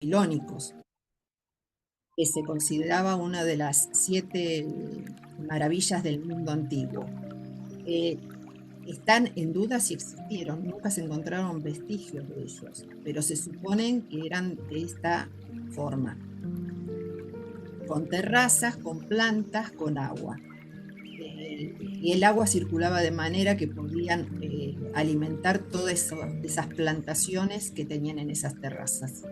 babilónicos, que se consideraba una de las 7 maravillas del mundo antiguo. Eh, Están en duda si existieron, nunca se encontraron vestigios de ellos, pero se suponen que eran de esta forma, con terrazas, con plantas, con agua. Y el agua circulaba de manera que podían alimentar todas esas plantaciones que tenían en esas terrazas.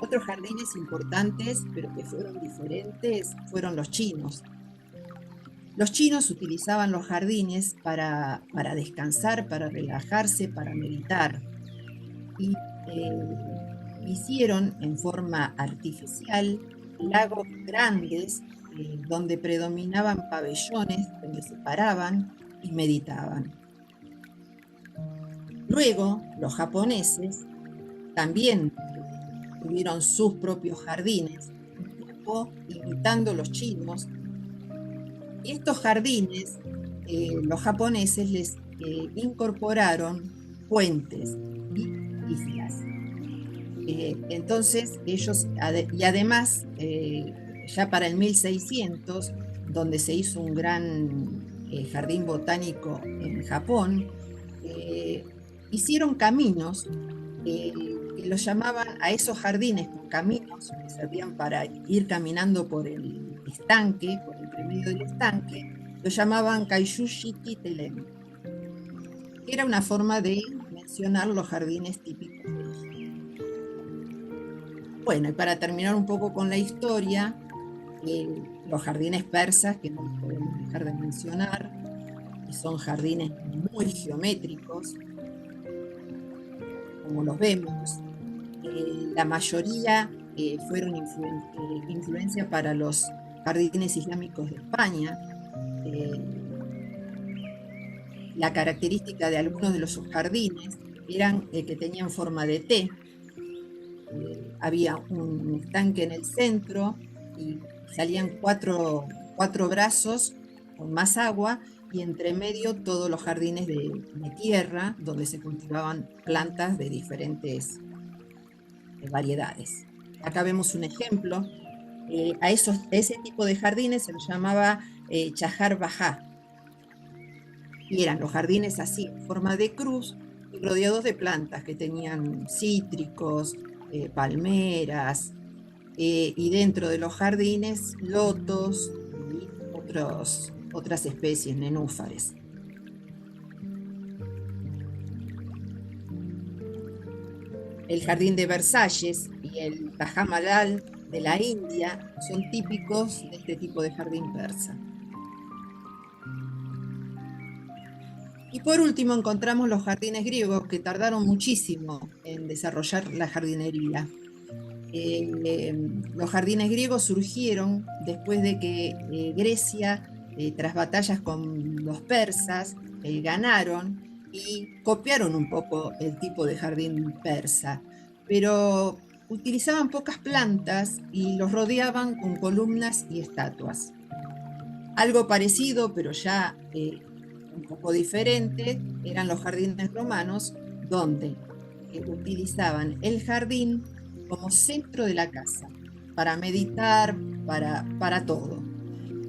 Otros jardines importantes, pero que fueron diferentes, fueron los chinos. Los chinos utilizaban los jardines para descansar, para relajarse, para meditar. Y hicieron en forma artificial lagos grandes donde predominaban pabellones, donde se paraban y meditaban. Luego, los japoneses también tuvieron sus propios jardines, un poco imitando los chinos. Y estos jardines, los japoneses les incorporaron puentes y islas. Entonces, ellos, y además, ya para el 1600, donde se hizo un gran jardín botánico en Japón, eh, hicieron caminos que los llamaban a esos jardines con caminos que servían para ir caminando por el estanque, por entre medio del estanque, lo llamaban Kaishushiki Telen, que era una forma de mencionar los jardines típicos de ellos. Bueno, y para terminar un poco con la historia, los jardines persas, que no los podemos dejar de mencionar, que son jardines muy geométricos, como los vemos. La mayoría fueron influencia para los jardines islámicos de España. La característica de algunos de los jardines eran que tenían forma de T. Había un estanque en el centro y salían cuatro brazos con más agua y entre medio todos los jardines de tierra donde se cultivaban plantas de diferentes variedades. Acá vemos un ejemplo. A ese tipo de jardines se los llamaba Chahar Bajá, y eran los jardines así, en forma de cruz, y rodeados de plantas que tenían cítricos, palmeras, y dentro de los jardines, lotos y otras especies, nenúfares. El jardín de Versalles y el Taj Mahal de la India son típicos de este tipo de jardín persa. Y por último encontramos los jardines griegos que tardaron muchísimo en desarrollar la jardinería. Los jardines griegos surgieron después de que Grecia, tras batallas con los persas, ganaron y copiaron un poco el tipo de jardín persa, pero utilizaban pocas plantas y los rodeaban con columnas y estatuas. Algo parecido, pero ya un poco diferente, eran los jardines romanos, donde utilizaban el jardín como centro de la casa, para meditar, para todo.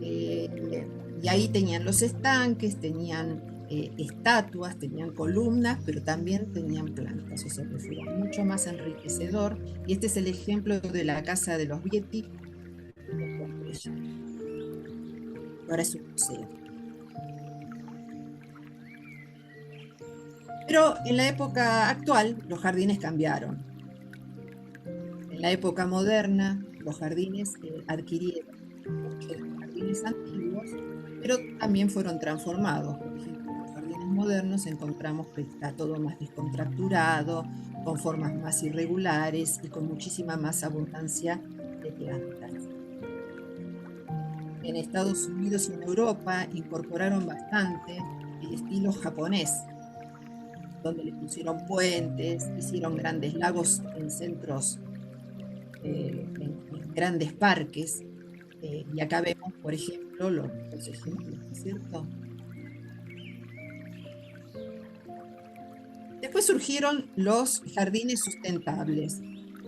Y ahí tenían los estanques, tenían estatuas, tenían columnas, pero también tenían plantas, o sea que fue mucho más enriquecedor. Y este es el ejemplo de la casa de los Vieti de Pompeya. Ahora es un museo. Pero en la época actual los jardines cambiaron. En la época moderna los jardines adquirieron mucho de los jardines antiguos, pero también fueron transformados. Por ejemplo, en los jardines modernos encontramos que está todo más descontracturado, con formas más irregulares y con muchísima más abundancia de plantas. En Estados Unidos y en Europa incorporaron bastante el estilo japonés, donde le pusieron puentes, hicieron grandes lagos en centros, en grandes parques. Y acá vemos, por ejemplo, los ejemplos, ¿no es cierto? Después Después surgieron los jardines sustentables.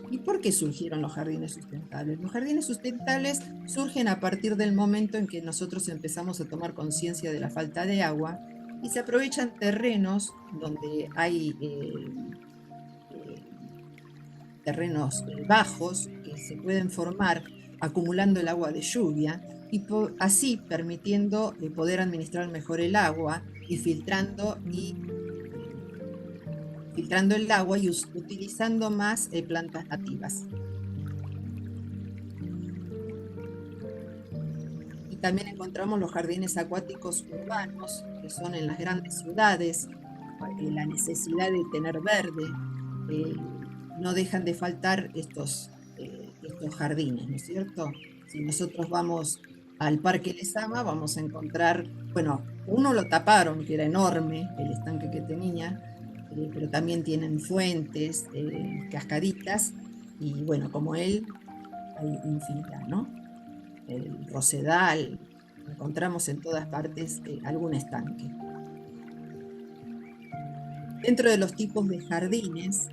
¿Y por qué surgieron los jardines sustentables? Los jardines sustentables surgen a partir del momento en que nosotros empezamos a tomar conciencia de la falta de agua y se aprovechan terrenos donde hay eh, terrenos bajos que se pueden formar acumulando el agua de lluvia y así permitiendo poder administrar mejor el agua y filtrando el agua y utilizando más plantas nativas. Y también encontramos los jardines acuáticos urbanos, que son en las grandes ciudades, la necesidad de tener verde. eh, no dejan de faltar estos jardines, ¿no es cierto? Si nosotros vamos al Parque Lezama, vamos a encontrar, bueno, uno lo taparon, que era enorme el estanque que tenía, pero también tienen fuentes, cascaditas, y bueno, como él, hay infinidad, ¿no? El rosedal, encontramos en todas partes algún estanque. Dentro de los tipos de jardines,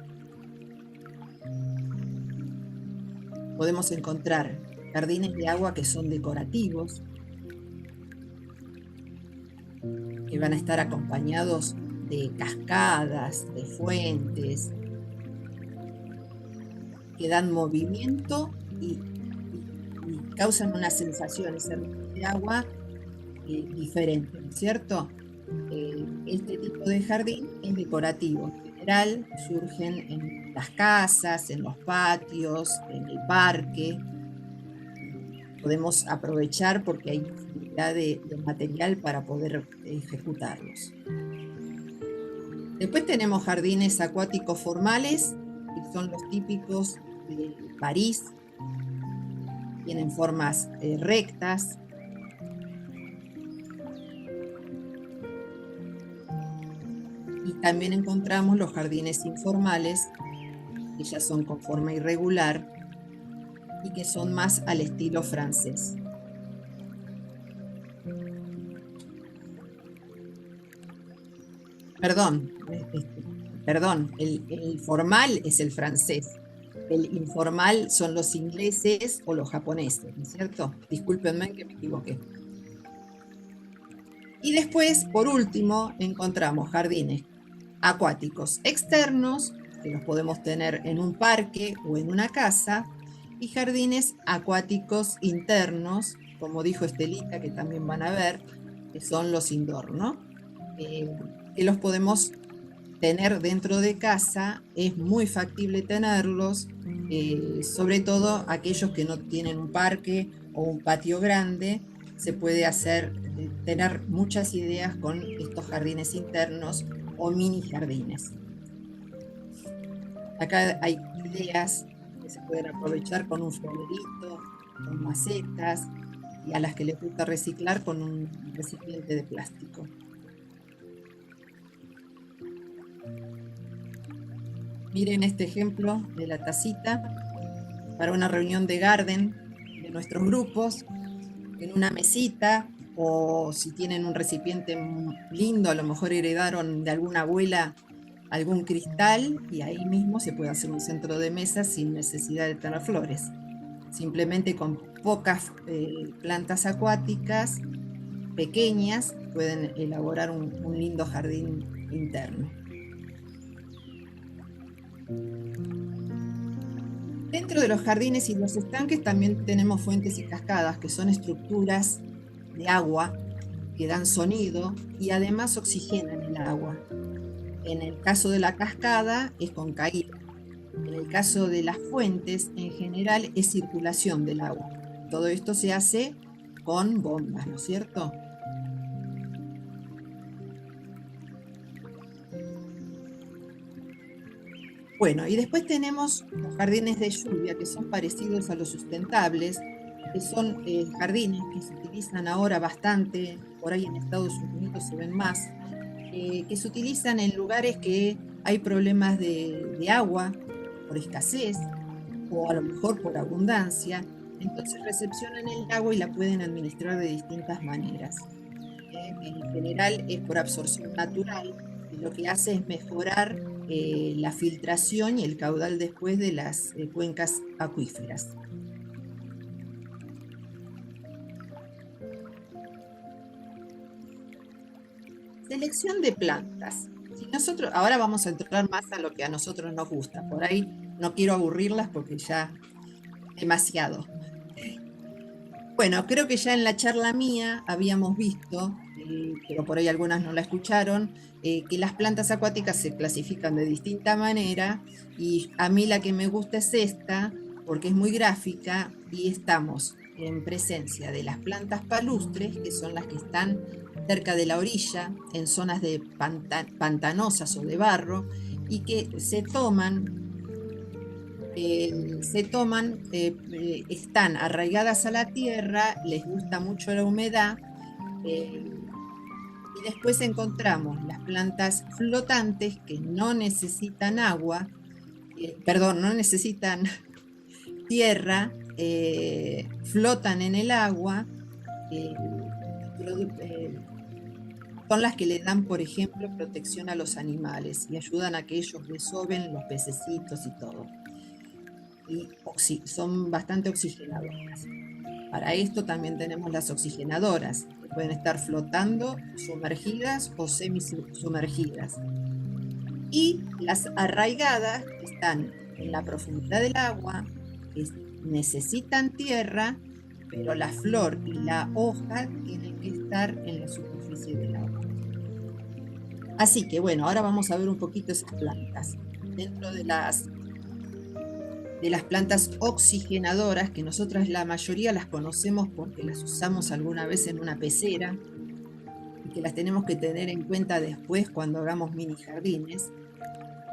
podemos encontrar jardines de agua que son decorativos, que van a estar acompañados de cascadas, de fuentes, que dan movimiento y causan una sensación, ese ritmo de agua diferente, ¿no es cierto? Este tipo de jardín es decorativo. En general surgen en las casas, en los patios, en el parque. Podemos aprovechar porque hay infinidad de material para poder ejecutarlos. Después tenemos jardines acuáticos formales, que son los típicos de París. Tienen formas rectas. Y también encontramos los jardines informales, que ya son con forma irregular y que son más al estilo francés. Perdón, el formal es el francés. El informal son los ingleses o los japoneses, ¿no es cierto? Discúlpenme que me equivoqué. Y después, por último, encontramos jardines acuáticos externos, que los podemos tener en un parque o en una casa, y jardines acuáticos internos, como dijo Estelita, que también van a ver, que son los indoor, ¿no? Que los podemos tener dentro de casa, es muy factible tenerlos, sobre todo aquellos que no tienen un parque o un patio grande, se puede tener muchas ideas con estos jardines internos o mini jardines. Acá hay ideas que se pueden aprovechar con un florerito, con macetas, y a las que les gusta reciclar con un recipiente de plástico. Miren este ejemplo de la tacita para una reunión de garden de nuestros grupos, en una mesita, o si tienen un recipiente lindo, a lo mejor heredaron de alguna abuela algún cristal, y ahí mismo se puede hacer un centro de mesa sin necesidad de tener flores. Simplemente con pocas plantas acuáticas pequeñas pueden elaborar un lindo jardín interno. Dentro de los jardines y los estanques también tenemos fuentes y cascadas, que son estructuras de agua que dan sonido y además oxigenan el agua. En el caso de la cascada es con caída. En el caso de las fuentes, en general es circulación del agua. Todo esto se hace con bombas, ¿no es cierto? Bueno, y después tenemos los jardines de lluvia, que son parecidos a los sustentables, que son jardines que se utilizan ahora bastante, por ahí en Estados Unidos se ven más, que se utilizan en lugares que hay problemas de agua, por escasez, o a lo mejor por abundancia. Entonces recepcionan el agua y la pueden administrar de distintas maneras. En general es por absorción natural, y lo que hace es mejorar la filtración y el caudal después de las cuencas acuíferas. Selección de plantas. Si nosotros, ahora vamos a entrar más a lo que a nosotros nos gusta. Por ahí no quiero aburrirlas porque ya demasiado. Bueno, creo que ya en la charla mía habíamos visto, pero por ahí algunas no la escucharon, que las plantas acuáticas se clasifican de distinta manera y a mí la que me gusta es esta porque es muy gráfica y estamos en presencia de las plantas palustres, que son las que están cerca de la orilla, en zonas de pantanosas o de barro, y que están arraigadas a la tierra, les gusta mucho la humedad, y después encontramos las plantas flotantes que no necesitan agua, perdón, no necesitan tierra, flotan en el agua, eh, eh, son las que le dan, por ejemplo, protección a los animales y ayudan a que ellos desoben los pececitos y todo. Y son bastante oxigenadoras. Para esto también tenemos las oxigenadoras, que pueden estar flotando, sumergidas o semisumergidas. Y las arraigadas, que están en la profundidad del agua, que necesitan tierra, pero la flor y la hoja tienen que estar en la superficie del agua. Así que bueno, ahora vamos a ver un poquito esas plantas. Dentro de las plantas oxigenadoras, que nosotras la mayoría las conocemos porque las usamos alguna vez en una pecera y que las tenemos que tener en cuenta después cuando hagamos mini jardines.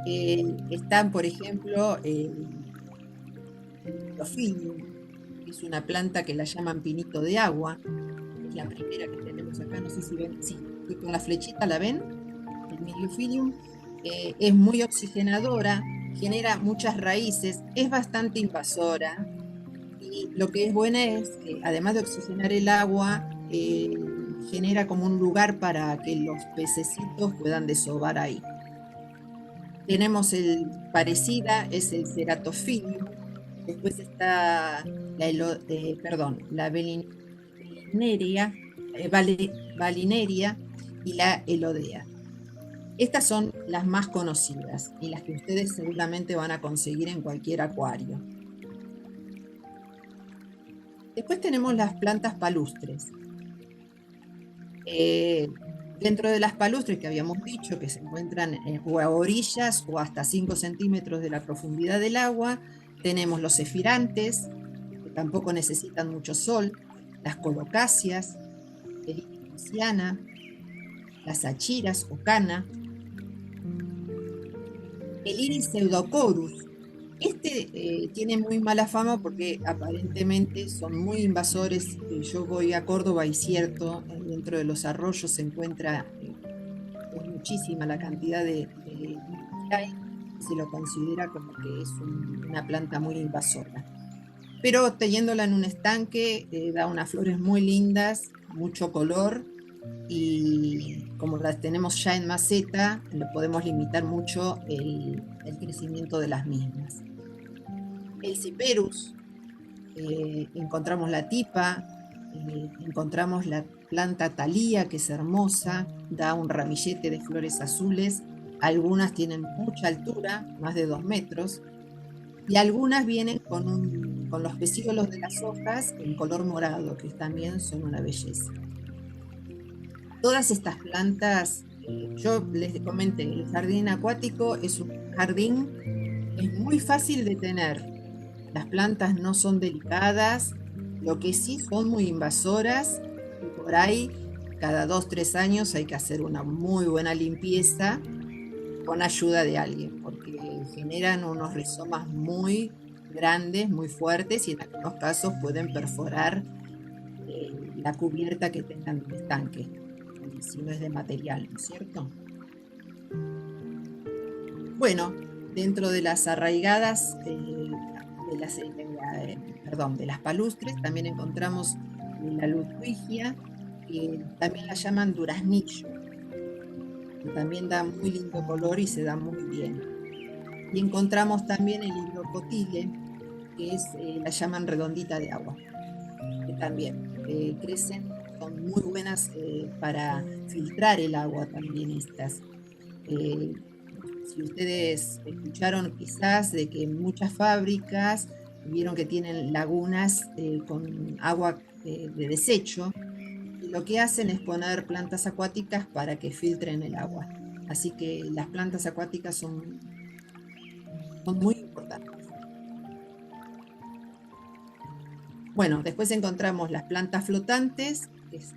Están, por ejemplo, el Myliofillium, que es una planta que la llaman pinito de agua, es la primera que tenemos acá, no sé si ven, sí, con la flechita la ven, el Myliofillium. Es muy oxigenadora, genera muchas raíces, es bastante invasora y lo que es buena es que además de oxigenar el agua, genera como un lugar para que los pececitos puedan desovar ahí. Tenemos el parecida, es el Ceratophyllum, después está la Valineria y la Elodea. Estas son las más conocidas y las que ustedes seguramente van a conseguir en cualquier acuario. Después tenemos las plantas palustres. Dentro de las palustres que habíamos dicho que se encuentran o a orillas o hasta 5 centímetros de la profundidad del agua, tenemos los cefirantes, que tampoco necesitan mucho sol, las colocáceas, la las achiras o cana, el iris pseudocorus. Este tiene muy mala fama porque aparentemente son muy invasores. Yo voy a Córdoba y cierto, dentro de los arroyos se encuentra es muchísima la cantidad de que hay, se lo considera como que es una planta muy invasora. Pero teniéndola en un estanque, da unas flores muy lindas, mucho color, y como las tenemos ya en maceta, le podemos limitar mucho el crecimiento de las mismas. El Cyperus, encontramos la tipa, encontramos la planta talía, que es hermosa, da un ramillete de flores azules, algunas tienen mucha altura, más de 2 metros, y algunas vienen con los pecíolos de las hojas en color morado, que también son una belleza. Todas estas plantas, yo les comenté, el jardín acuático es un jardín, es muy fácil de tener. Las plantas no son delicadas, lo que sí son muy invasoras, y por ahí cada 2, 3 años hay que hacer una muy buena limpieza con ayuda de alguien, porque generan unos rizomas muy grandes, muy fuertes, y en algunos casos pueden perforar la cubierta que tengan el estanque, si no es de material, ¿no es cierto? Bueno, dentro de las arraigadas, de las palustres, también encontramos la ludwigia, que también la llaman duraznillo. que también da muy lindo color y se da muy bien. Y encontramos también el hidrocotile, que es, la llaman redondita de agua, que también crecen, son muy buenas para filtrar el agua también estas. Eh, si ustedes escucharon quizás de que muchas fábricas vieron que tienen lagunas con agua de desecho, y lo que hacen es poner plantas acuáticas para que filtren el agua. Así que las plantas acuáticas son muy importantes. Bueno, después encontramos las plantas flotantes,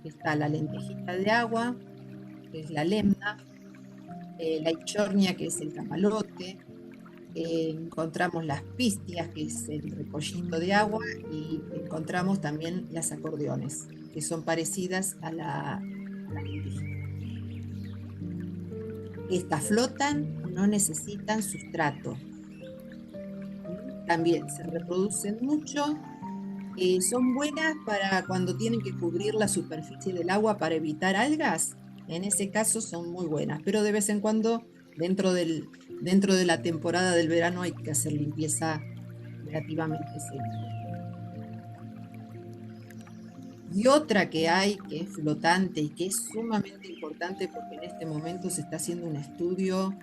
está la lentejita de agua, que es la lemna, la ichornia, que es el camalote, encontramos las pistias, que es el repollito de agua, y encontramos también las acordeones, que son parecidas a la lentejita. Estas flotan, no necesitan sustrato. También se reproducen mucho. Son buenas para cuando tienen que cubrir la superficie del agua para evitar algas. En ese caso son muy buenas, pero de vez en cuando, dentro de la temporada del verano, hay que hacer limpieza relativamente seguido. Y otra que hay, que es flotante y que es sumamente importante porque en este momento se está haciendo un estudio,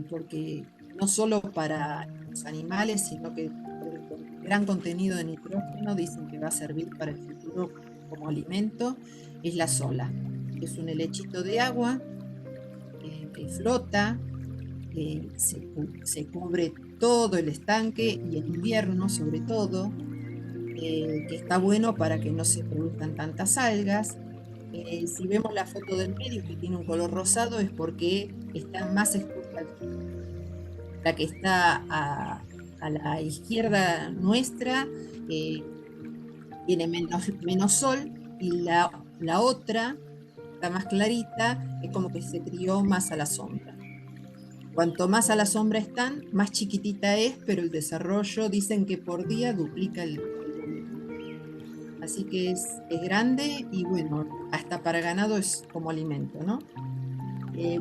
porque no solo para los animales, sino que por el gran contenido de nitrógeno dicen que va a servir para el futuro como alimento, es la sola. Es un helechito de agua que flota, se cubre todo el estanque y en invierno sobre todo, que está bueno para que no se produzcan tantas algas. Si vemos la foto del medio que tiene un color rosado es porque está más expuesta al sol. La que está a la izquierda nuestra eh, tiene menos sol, y la otra, la más clarita, es como que se crió más a la sombra. Cuanto más a la sombra están, más chiquitita es, pero el desarrollo dicen que por día duplica el volumen. Así que es grande y bueno, hasta para ganado es como alimento, ¿no?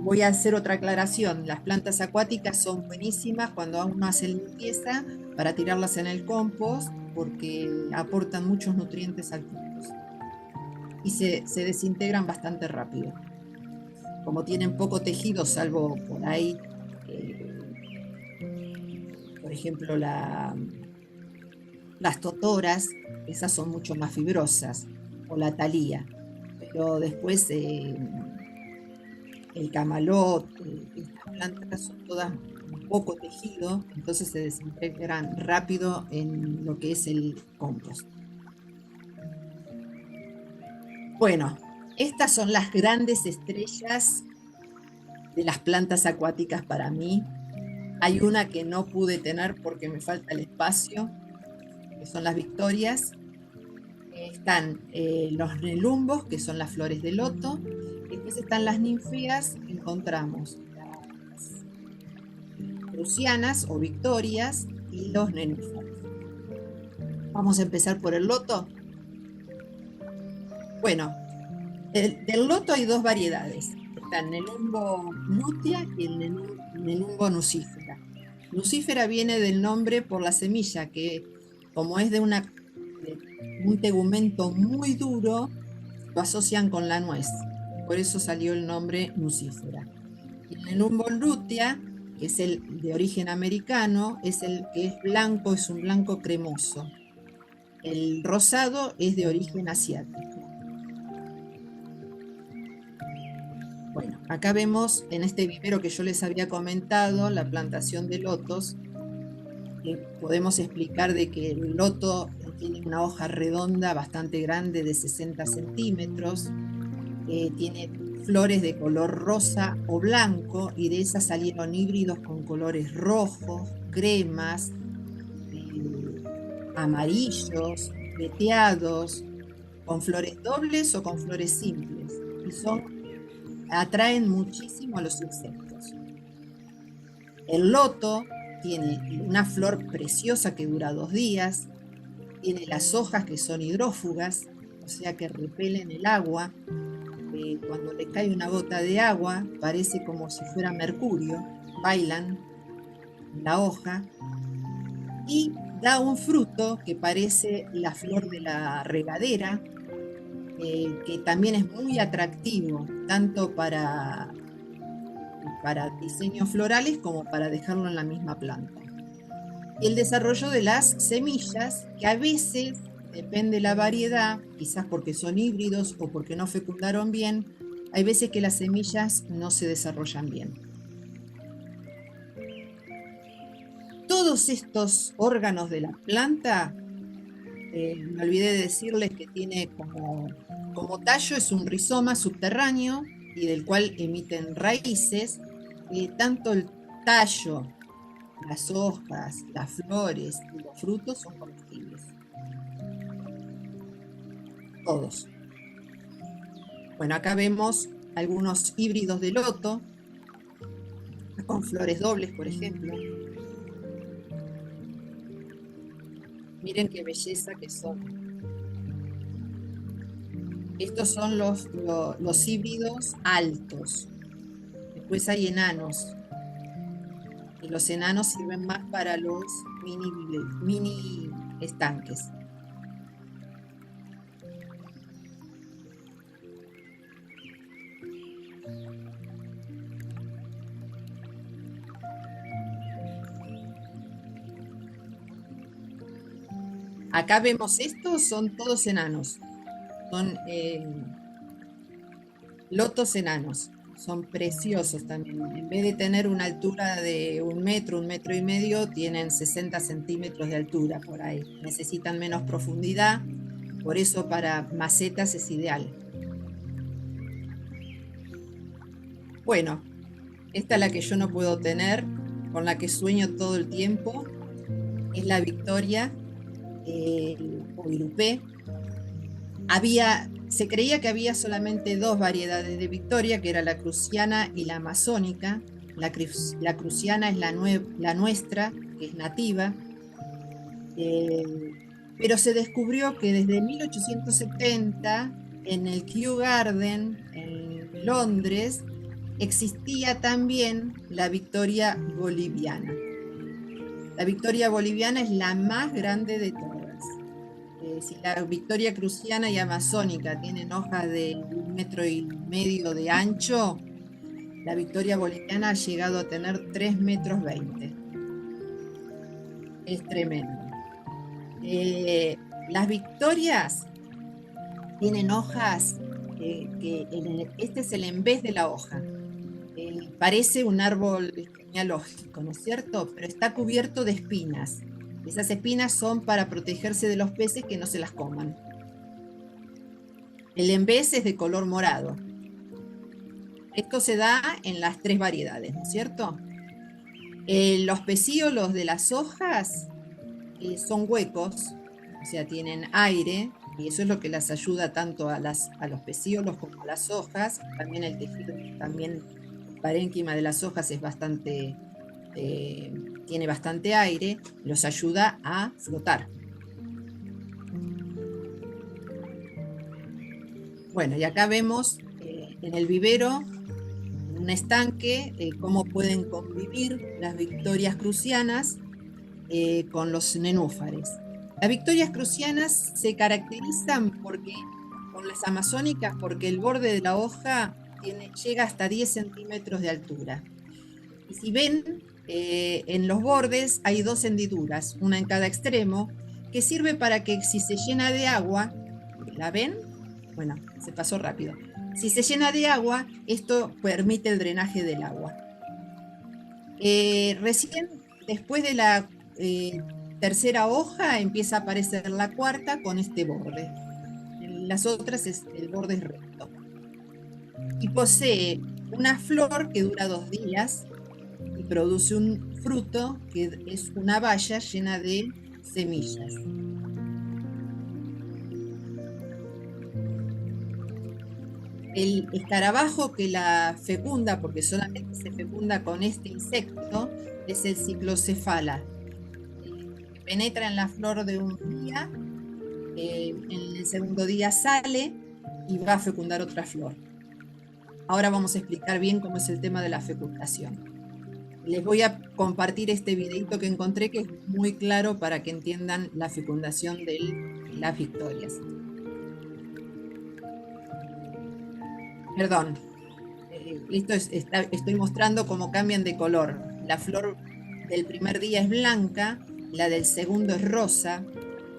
Voy a hacer otra aclaración. Las plantas acuáticas son buenísimas cuando uno hace limpieza para tirarlas en el compost porque aportan muchos nutrientes al compost y se desintegran bastante rápido. Como tienen poco tejido, salvo por ahí, eh, por ejemplo, las totoras, esas son mucho más fibrosas, o la talía, pero después el camalote, estas plantas son todas con poco tejido, entonces se desintegran rápido en lo que es el compost. Bueno, estas son las grandes estrellas de las plantas acuáticas para mí. Hay una que no pude tener porque me falta el espacio, que son las victorias. Están los nelumbos, que son las flores de loto. Después están las ninfeas, encontramos las prusianas o victorias y los nenúfares. Vamos a empezar por el loto. Bueno, del loto hay dos variedades. Está el Nelumbo lutea y el Nelumbo nucífera. Nucífera viene del nombre por la semilla, que como es de un tegumento muy duro, lo asocian con la nuez. Por eso salió el nombre nucífera. El Nelumbo lutea, que es el de origen americano, es el que es blanco, es un blanco cremoso. El rosado es de origen asiático. Bueno, acá vemos en este vivero que yo les había comentado, la plantación de lotos, que podemos explicar de que el loto tiene una hoja redonda bastante grande de 60 centímetros, tiene flores de color rosa o blanco, y de esas salieron híbridos con colores rojos, cremas, amarillos, veteados, con flores dobles o con flores simples, y atraen muchísimo a los insectos. El loto tiene una flor preciosa que dura 2 días, tiene las hojas que son hidrófugas, o sea que repelen el agua, cuando le cae una gota de agua, parece como si fuera mercurio, bailan en la hoja, y da un fruto que parece la flor de la regadera, que también es muy atractivo, tanto para diseños florales como para dejarlo en la misma planta. Y el desarrollo de las semillas, que a veces, depende de la variedad, quizás porque son híbridos o porque no fecundaron bien, hay veces que las semillas no se desarrollan bien. Todos estos órganos de la planta, me olvidé de decirles que tiene como tallo, es un rizoma subterráneo y del cual emiten raíces. Tanto el tallo, las hojas, las flores y los frutos son comestibles. Todos. Bueno, acá vemos algunos híbridos de loto, con flores dobles, por ejemplo. Miren qué belleza que son. Estos son los híbridos altos. Después hay enanos. Y los enanos sirven más para los mini estanques. Acá vemos estos, son todos enanos. Son lotos enanos. Son preciosos también. En vez de tener una altura de 1 metro y medio, tienen 60 centímetros de altura por ahí. Necesitan menos profundidad, por eso para macetas es ideal. Bueno, esta es la que yo no puedo tener, con la que sueño todo el tiempo, es la Victoria o Irupé. Se creía que había solamente dos variedades de Victoria, que era la cruciana y la amazónica. La cruciana es la nuestra, que es nativa, pero se descubrió que desde 1870 en el Kew Garden, en Londres, existía también la Victoria boliviana. La Victoria boliviana es la más grande de todas. Si la Victoria cruciana y amazónica tienen hojas de 1,5 metros de ancho, la Victoria boliviana ha llegado a tener 3,20 metros. Es tremendo. Las Victorias tienen hojas este es el embés de la hoja. Parece un árbol genealógico, ¿no es cierto? Pero está cubierto de espinas. Esas espinas son para protegerse de los peces que no se las coman. El embés es de color morado. Esto se da en las 3 variedades, ¿no es cierto? Los pecíolos de las hojas son huecos, o sea, tienen aire, y eso es lo que las ayuda tanto a los pecíolos como a las hojas. También el tejido, también el parénquima de las hojas es tiene bastante aire, los ayuda a flotar. Bueno, y acá vemos en el vivero, en un estanque, cómo pueden convivir las victorias crucianas con los nenúfares. Las victorias crucianas se caracterizan con las amazónicas porque el borde de la hoja llega hasta 10 centímetros de altura. Y si ven, en los bordes hay 2 hendiduras, una en cada extremo, que sirve para que si se llena de agua, ¿la ven? Bueno, se pasó rápido. Si se llena de agua, esto permite el drenaje del agua. Recién después de la tercera hoja empieza a aparecer la cuarta con este borde. En las otras el borde es recto. Y posee una flor que dura 2 días y produce un fruto que es una baya llena de semillas. El escarabajo que la fecunda, porque solamente se fecunda con este insecto, es el ciclocefala. Penetra en la flor de un día, en el segundo día sale y va a fecundar otra flor. ahora vamos a explicar bien cómo es el tema de la fecundación. Les voy a compartir este videito que encontré que es muy claro para que entiendan la fecundación de las victorias. Perdón, estoy mostrando cómo cambian de color. La flor del primer día es blanca, la del segundo es rosa.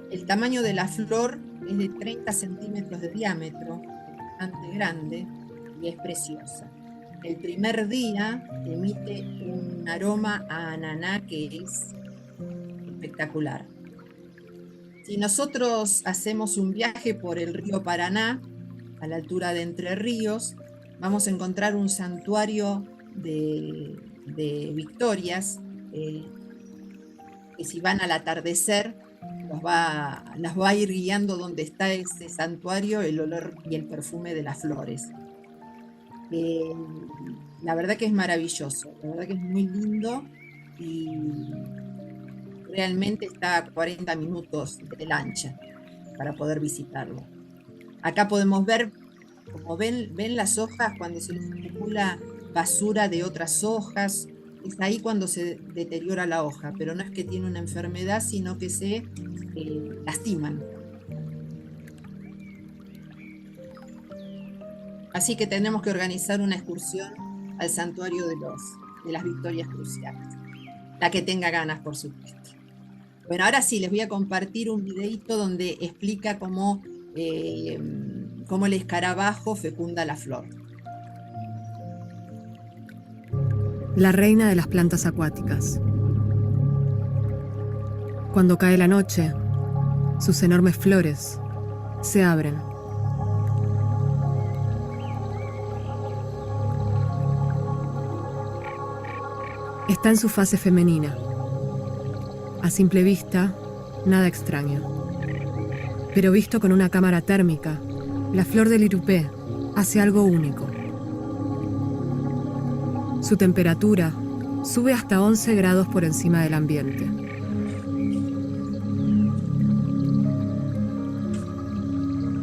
El tamaño de la flor es de 30 centímetros de diámetro, bastante grande y es preciosa. El primer día emite un aroma a ananá que es espectacular. Si nosotros hacemos un viaje por el río Paraná, a la altura de Entre Ríos, vamos a encontrar un santuario de victorias, que si van al atardecer, las va a ir guiando donde está ese santuario, el olor y el perfume de las flores. Eh, la verdad que es maravilloso, la verdad que es muy lindo y realmente está a 40 minutos de lancha para poder visitarlo. Acá podemos ver, como ven las hojas cuando se les acumula basura de otras hojas, es ahí cuando se deteriora la hoja, pero no es que tiene una enfermedad, sino que se lastiman. Así que tenemos que organizar una excursión al santuario de las Victorias Cruciales. La que tenga ganas, por supuesto. Bueno, ahora sí, les voy a compartir un videito donde explica cómo el escarabajo fecunda la flor. La reina de las plantas acuáticas. Cuando cae la noche, sus enormes flores se abren. Está en su fase femenina. A simple vista, nada extraño. Pero visto con una cámara térmica, la flor del irupé hace algo único. Su temperatura sube hasta 11 grados por encima del ambiente.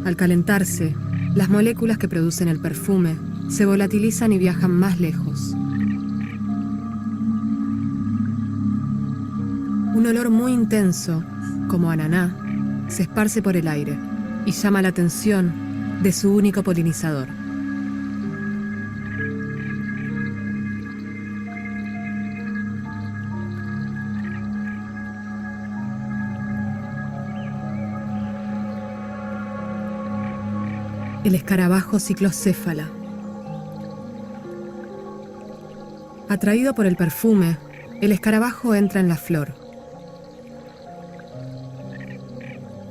Al calentarse, las moléculas que producen el perfume se volatilizan y viajan más lejos. Un olor muy intenso, como ananá, se esparce por el aire y llama la atención de su único polinizador. El escarabajo ciclocéfala. Atraído por el perfume, el escarabajo entra en la flor,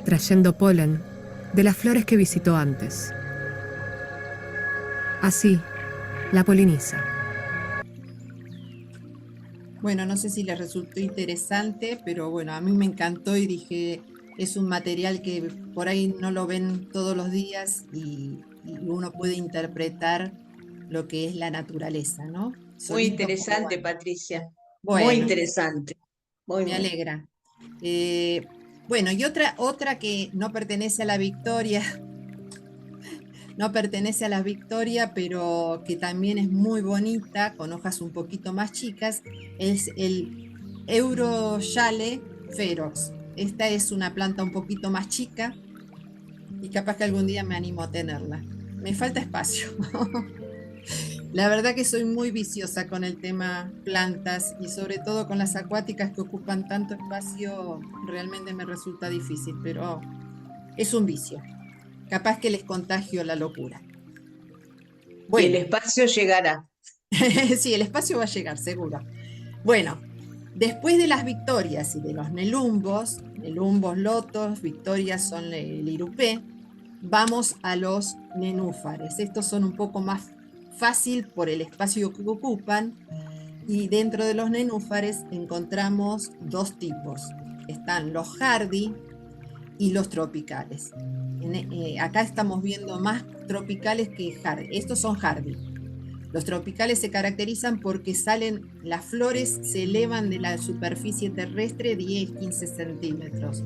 trayendo polen de las flores que visitó antes. Así, la poliniza. Bueno, no sé si les resultó interesante, pero bueno, a mí me encantó y dije, es un material que por ahí no lo ven todos los días y uno puede interpretar lo que es la naturaleza, ¿no? Muy Sonidos interesante, como, Patricia. Muy bueno, interesante. me alegra. Bueno, y otra que no pertenece a la Victoria, no pertenece a la Victoria, pero que también es muy bonita, con hojas un poquito más chicas, es el Euroyale ferox. Esta es una planta un poquito más chica y capaz que algún día me animo a tenerla. Me falta espacio. La verdad que soy muy viciosa con el tema plantas y sobre todo con las acuáticas que ocupan tanto espacio, realmente me resulta difícil, pero es un vicio. Capaz que les contagio la locura. Y el Bueno, espacio llegará. sí, el espacio va a llegar, seguro. Bueno, después de las victorias y de los nelumbos, lotos, victorias son el irupé, vamos a los nenúfares. Estos son un poco más fácil por el espacio que ocupan y dentro de los nenúfares encontramos dos tipos. Están los hardy y los tropicales. Acá estamos viendo más tropicales que hardy. Estos son hardy. Los tropicales se caracterizan porque las flores se elevan de la superficie terrestre 10-15 centímetros.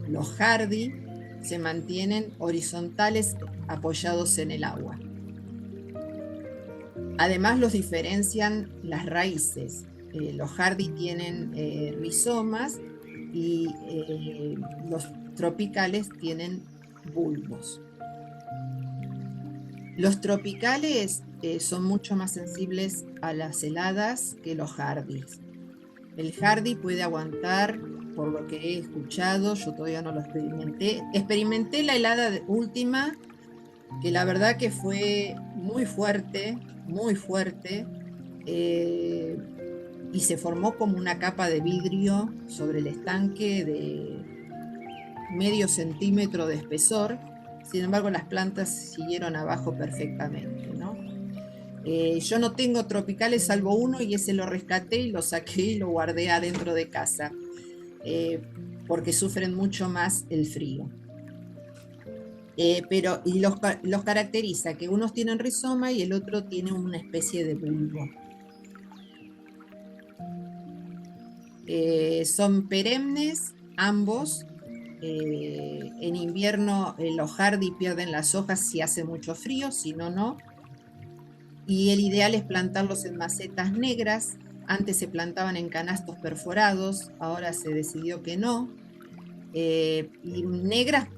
Los hardy se mantienen horizontales apoyados en el agua. Además los diferencian las raíces. Los hardy tienen rizomas y los tropicales tienen bulbos. Los tropicales son mucho más sensibles a las heladas que los hardys. El hardy puede aguantar, por lo que he escuchado, yo todavía no lo experimenté. Experimenté la helada última, que la verdad que fue muy fuerte, y se formó como una capa de vidrio sobre el estanque de medio centímetro de espesor. Sin embargo, las plantas siguieron abajo perfectamente, ¿no? Yo no tengo tropicales salvo uno y ese lo rescaté y lo saqué y lo guardé adentro de casa, porque sufren mucho más el frío. Pero los caracteriza que unos tienen rizoma y el otro tiene una especie de bulbo. Son perennes ambos. En invierno los hardy pierden las hojas si hace mucho frío, si no, no. Y el ideal es plantarlos en macetas negras. Antes se plantaban en canastos perforados, ahora se decidió que no. Y negras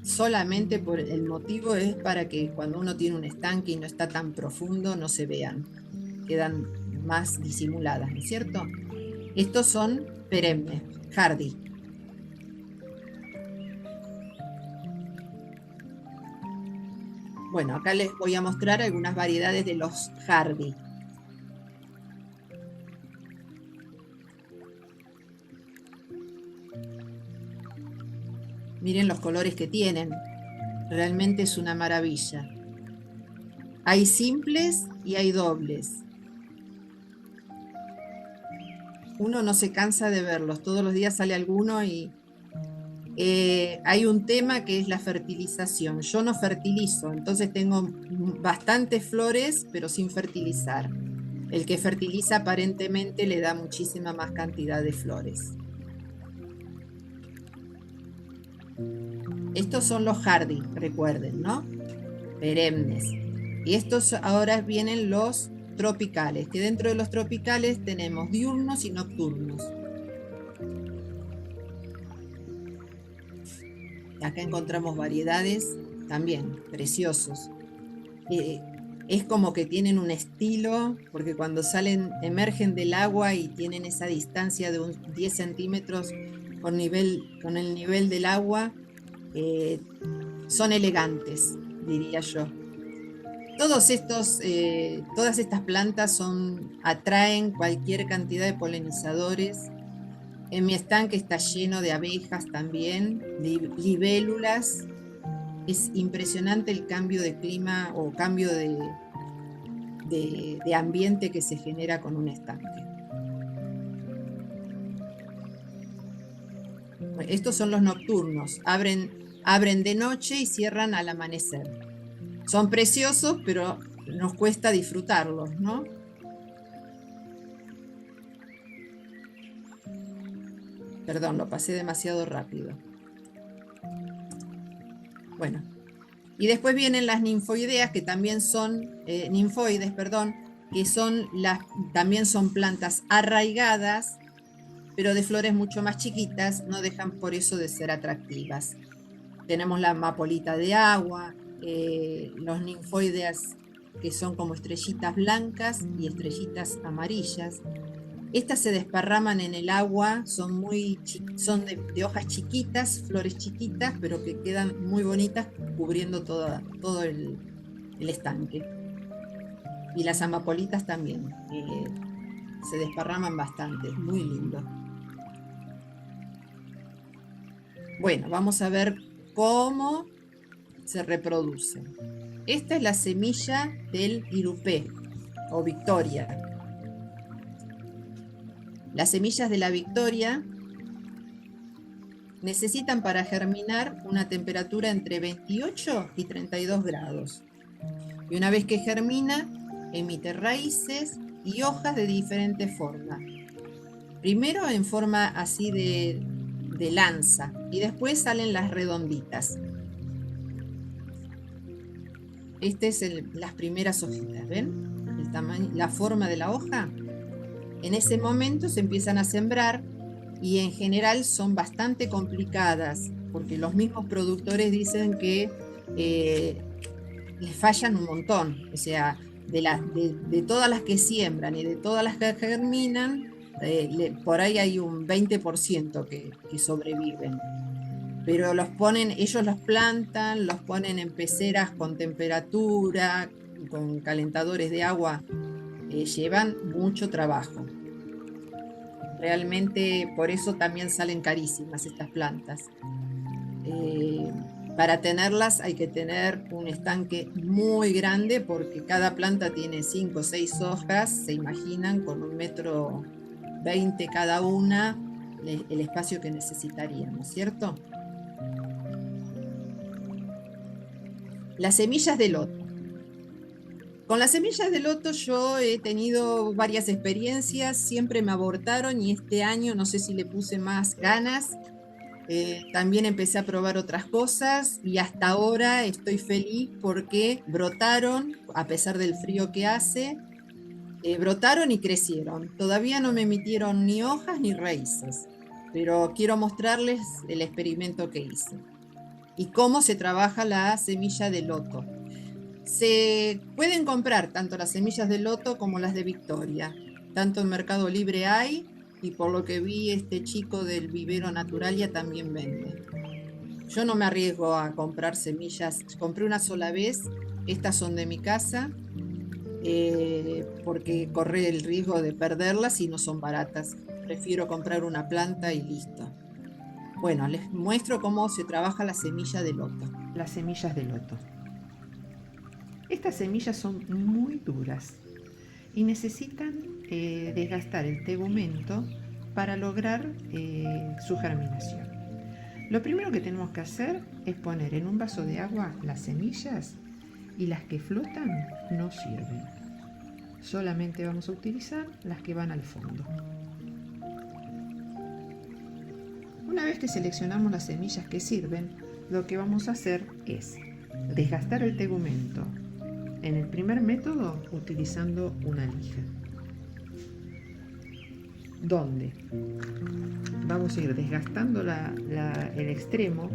solamente por el motivo es para que cuando uno tiene un estanque y no está tan profundo no se vean, quedan más disimuladas, ¿no es cierto? Estos son perennes, hardy. Bueno, acá les voy a mostrar algunas variedades de los hardy. Miren los colores que tienen. Realmente es una maravilla. Hay simples y hay dobles. Uno no se cansa de verlos. Todos los días sale alguno y hay un tema que es la fertilización. Yo no fertilizo, entonces tengo bastantes flores, pero sin fertilizar. El que fertiliza aparentemente le da muchísima más cantidad de flores. Estos son los hardy, recuerden, ¿no? Perennes. Y estos ahora vienen los tropicales, que dentro de los tropicales tenemos diurnos y nocturnos. Acá encontramos variedades también preciosos. Es como que tienen un estilo, porque cuando salen, emergen del agua y tienen esa distancia de unos 10 centímetros con el nivel del agua, son elegantes, diría yo. Todas estas plantas atraen cualquier cantidad de polinizadores. En mi estanque está lleno de abejas también, de libélulas. Es impresionante el cambio de clima o cambio de ambiente que se genera con un estanque. Estos son los nocturnos. Abren de noche y cierran al amanecer. Son preciosos, pero nos cuesta disfrutarlos, ¿no? Perdón, lo pasé demasiado rápido. Bueno, y después vienen las ninfoideas, que también son, ninfoides, perdón, que también son plantas arraigadas, pero de flores mucho más chiquitas, no dejan por eso de ser atractivas. Tenemos la amapolita de agua, los ninfoideas que son como estrellitas blancas y estrellitas amarillas. Estas se desparraman en el agua, son de hojas chiquitas, flores chiquitas, pero que quedan muy bonitas cubriendo todo el estanque. Y las amapolitas también, se desparraman bastante, muy lindo. Bueno, vamos a ver cómo se reproducen. Esta es la semilla del irupé o victoria. Las semillas de la victoria necesitan para germinar una temperatura entre 28 y 32 grados. Y una vez que germina, emite raíces y hojas de diferentes formas. Primero en forma así de lanza y después salen las redonditas. Este es las primeras hojitas, ¿ven? El la forma de la hoja, en ese momento se empiezan a sembrar y en general son bastante complicadas porque los mismos productores dicen que les fallan un montón. O sea, de todas las que siembran y de todas las que germinan, por ahí hay un 20% que sobreviven. Pero ellos los plantan, los ponen en peceras con temperatura, con calentadores de agua, llevan mucho trabajo. Realmente por eso también salen carísimas estas plantas. Para tenerlas hay que tener un estanque muy grande porque cada planta tiene 5 o 6 hojas, se imaginan, con 1,20 m cada una, el espacio que necesitarían, ¿no es cierto? Las semillas de loto. Con las semillas de loto yo he tenido varias experiencias, siempre me abortaron y este año no sé si le puse más ganas. También empecé a probar otras cosas y hasta ahora estoy feliz porque brotaron, a pesar del frío que hace, brotaron y crecieron. Todavía no me emitieron ni hojas ni raíces, pero quiero mostrarles el experimento que hice y cómo se trabaja la semilla de loto. Se pueden comprar tanto las semillas de loto como las de Victoria. Tanto en Mercado Libre hay, y por lo que vi, este chico del vivero Naturalia también vende. Yo no me arriesgo a comprar semillas. Compré una sola vez, estas son de mi casa, porque corre el riesgo de perderlas y no son baratas. Prefiero comprar una planta y listo. Bueno, les muestro cómo se trabaja la semilla de loto. Las semillas de loto. Estas semillas son muy duras y necesitan desgastar el tegumento para lograr su germinación. Lo primero que tenemos que hacer es poner en un vaso de agua las semillas y las que flotan no sirven. Solamente vamos a utilizar las que van al fondo. Una vez que seleccionamos las semillas que sirven, lo que vamos a hacer es desgastar el tegumento. En el primer método, utilizando una lija, donde vamos a ir desgastando el extremo,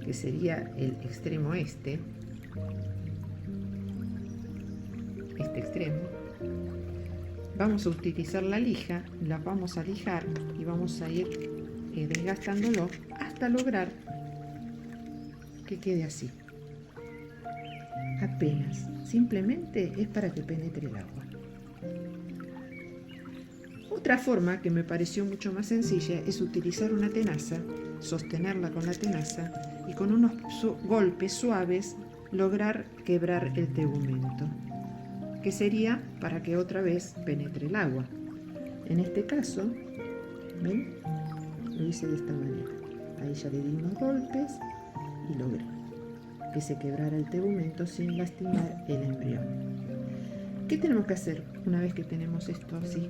que sería el extremo este extremo. Vamos a utilizar la lija, la vamos a lijar y vamos a ir desgastándolo hasta lograr que quede así. Apenas, simplemente es para que penetre el agua. Otra forma que me pareció mucho más sencilla es utilizar una tenaza, sostenerla con la tenaza y con unos golpes suaves lograr quebrar el tegumento, que sería para que otra vez penetre el agua. En este caso, ¿ven? Lo hice de esta manera. Ahí ya le di unos golpes y logré que se quebrara el tegumento sin lastimar el embrión. ¿Qué tenemos que hacer una vez que tenemos esto así?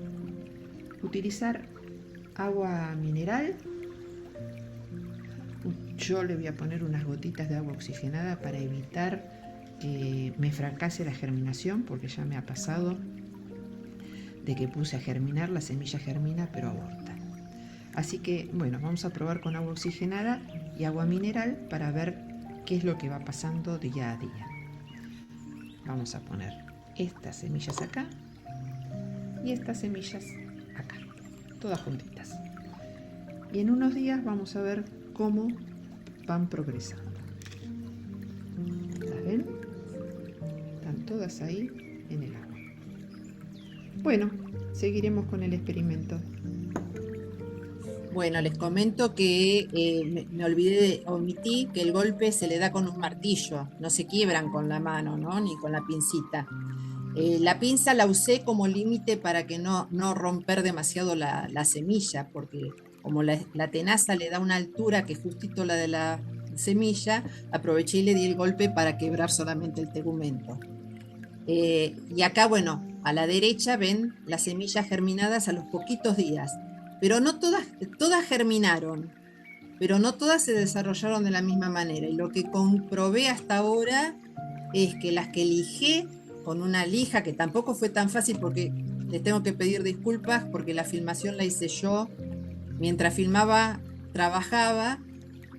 Utilizar agua mineral. Yo le voy a poner unas gotitas de agua oxigenada para evitar que me fracase la germinación, porque ya me ha pasado de que puse a germinar, la semilla germina pero aborta. Así que bueno, vamos a probar con agua oxigenada y agua mineral para ver qué es lo que va pasando día a día. Vamos a poner estas semillas acá y estas semillas acá, todas juntitas. Y en unos días vamos a ver cómo van progresando. ¿Las ven? Están todas ahí en el agua. Bueno, seguiremos con el experimento. Bueno, les comento que omití que el golpe se le da con un martillo, no se quiebran con la mano, ¿no? Ni con la pincita. La pinza la usé como límite para que no romper demasiado la semilla, porque como la tenaza le da una altura que es justito la de la semilla, aproveché y le di el golpe para quebrar solamente el tegumento. Y acá, bueno, a la derecha ven las semillas germinadas a los poquitos días. Pero no todas germinaron, pero no todas se desarrollaron de la misma manera. Y lo que comprobé hasta ahora es que las que lijé con una lija, que tampoco fue tan fácil porque les tengo que pedir disculpas porque la filmación la hice yo. Mientras filmaba, trabajaba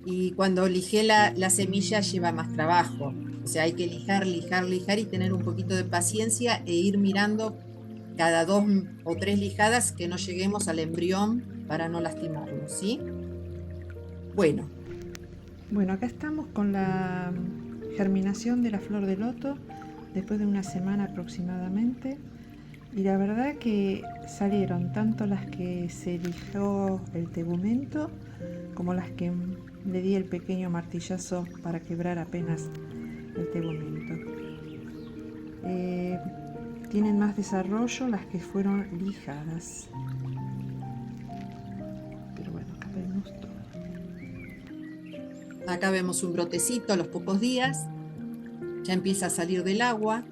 y cuando lijé la semilla lleva más trabajo. O sea, hay que lijar, lijar, lijar y tener un poquito de paciencia e ir mirando cada 2 o 3 lijadas que no lleguemos al embrión para no lastimarlo, ¿sí? Bueno, Bueno, acá estamos con la germinación de la flor de loto después de una semana aproximadamente. Y la verdad que salieron tanto las que se lijó el tegumento como las que le di el pequeño martillazo para quebrar apenas el tegumento. Tienen más desarrollo las que fueron lijadas. Pero bueno, acá vemos todo. acá vemos un brotecito a los pocos días, ya empieza a salir del agua.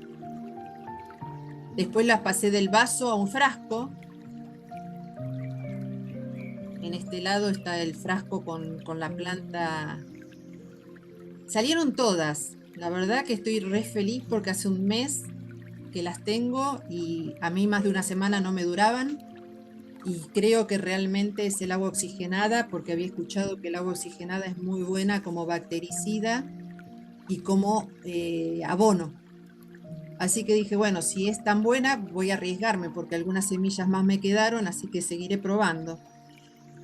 Después las pasé del vaso a un frasco. En este lado está el frasco con la planta. Salieron todas. La verdad que estoy re feliz porque hace un mes que las tengo y a mí más de una semana no me duraban. Y creo que realmente es el agua oxigenada porque había escuchado que el agua oxigenada es muy buena como bactericida y como abono. Así que dije, bueno, si es tan buena, voy a arriesgarme porque algunas semillas más me quedaron, así que seguiré probando.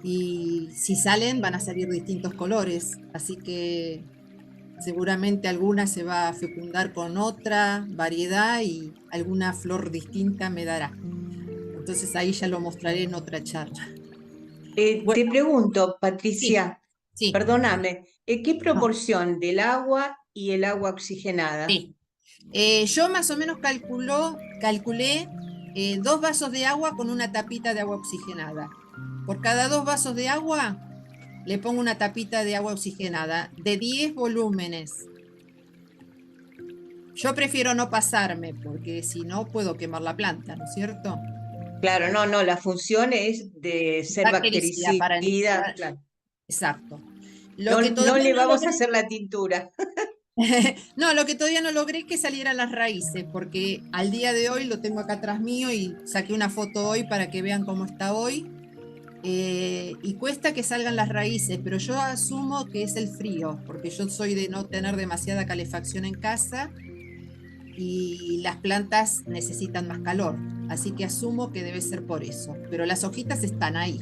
Y si salen, van a salir distintos colores, así que seguramente alguna se va a fecundar con otra variedad y alguna flor distinta me dará. Entonces ahí ya lo mostraré en otra charla. Bueno, Te pregunto, sí, Patricia, sí, perdóname, ¿qué no, proporción del agua y el agua oxigenada? sí. Yo más o menos calculé 2 vasos de agua con una tapita de agua oxigenada. Por cada 2 vasos de agua le pongo una tapita de agua oxigenada de 10 volúmenes. Yo prefiero no pasarme porque si no puedo quemar la planta, ¿no es cierto? Claro, no, no, la función es de ser Bactericida para bactericida, iniciar. claro. Exacto. Lo No, que no todavía le no vamos a logré, hacer la tintura. no, lo que todavía no logré es que salieran las raíces, porque al día de hoy lo tengo acá atrás mío y saqué una foto hoy para que vean cómo está hoy. Y cuesta que salgan las raíces, pero yo asumo que es el frío, porque yo soy de no tener demasiada calefacción en casa y las plantas necesitan más calor, así que asumo que debe ser por eso, pero las hojitas están ahí.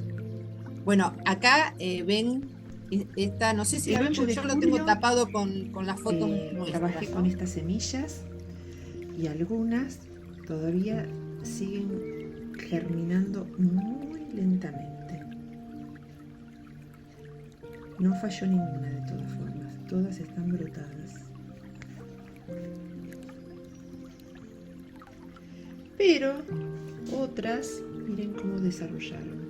Bueno, acá ven esta, no sé si la El ven 8 porque de yo lo tengo julio tapado con las fotos trabajé nuestras, con ¿no? estas semillas y algunas todavía siguen germinando muy lentamente. No falló ninguna de todas formas, todas están brotadas. Pero otras, miren cómo desarrollaron.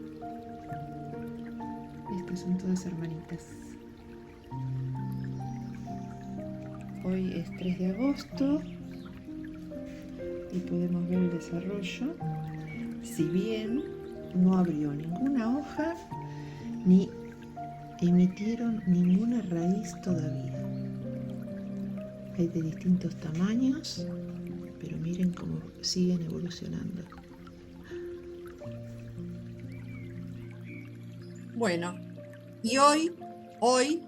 Estas son todas hermanitas. Hoy es 3 de agosto y podemos ver el desarrollo. Si bien no abrió ninguna hoja ni emitieron ninguna raíz todavía. Hay de distintos tamaños, pero miren cómo siguen evolucionando. Bueno, y hoy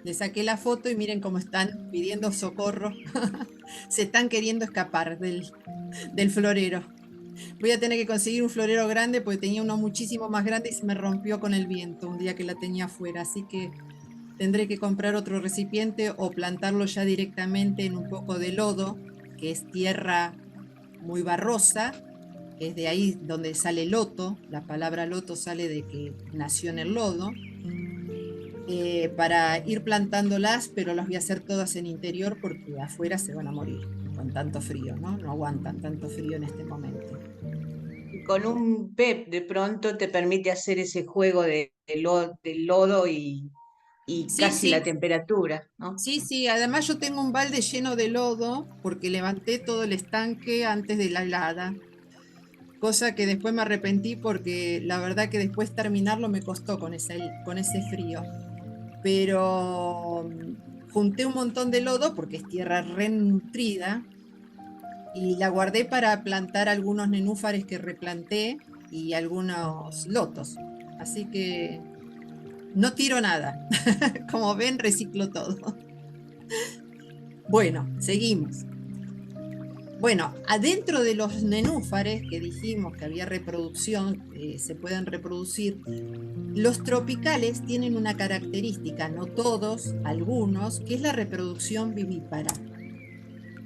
le saqué la foto y miren cómo están pidiendo socorro. Se están queriendo escapar del florero. Voy a tener que conseguir un florero grande porque tenía uno muchísimo más grande y se me rompió con el viento un día que la tenía afuera. Así que tendré que comprar otro recipiente o plantarlo ya directamente en un poco de lodo, que es tierra muy barrosa, que es de ahí donde sale loto. La palabra loto sale de que nació en el lodo. Para ir plantándolas, pero las voy a hacer todas en interior porque afuera se van a morir con tanto frío, ¿no? No aguantan tanto frío en este momento. Y con un PEP de pronto te permite hacer ese juego del lodo y Sí, casi la sí, temperatura, ¿no? sí, sí. Además yo tengo un balde lleno de lodo porque levanté todo el estanque antes de la helada, cosa que después me arrepentí porque la verdad que después terminarlo me costó con ese frío. Pero junté un montón de lodo porque es tierra re nutrida y la guardé para plantar algunos nenúfares que replanté y algunos lotos. Así que no tiro nada. Como ven, reciclo todo. Bueno, seguimos. Bueno, adentro de los nenúfares que dijimos que había reproducción, se pueden reproducir, los tropicales tienen una característica, no todos, algunos, que es la reproducción vivípara.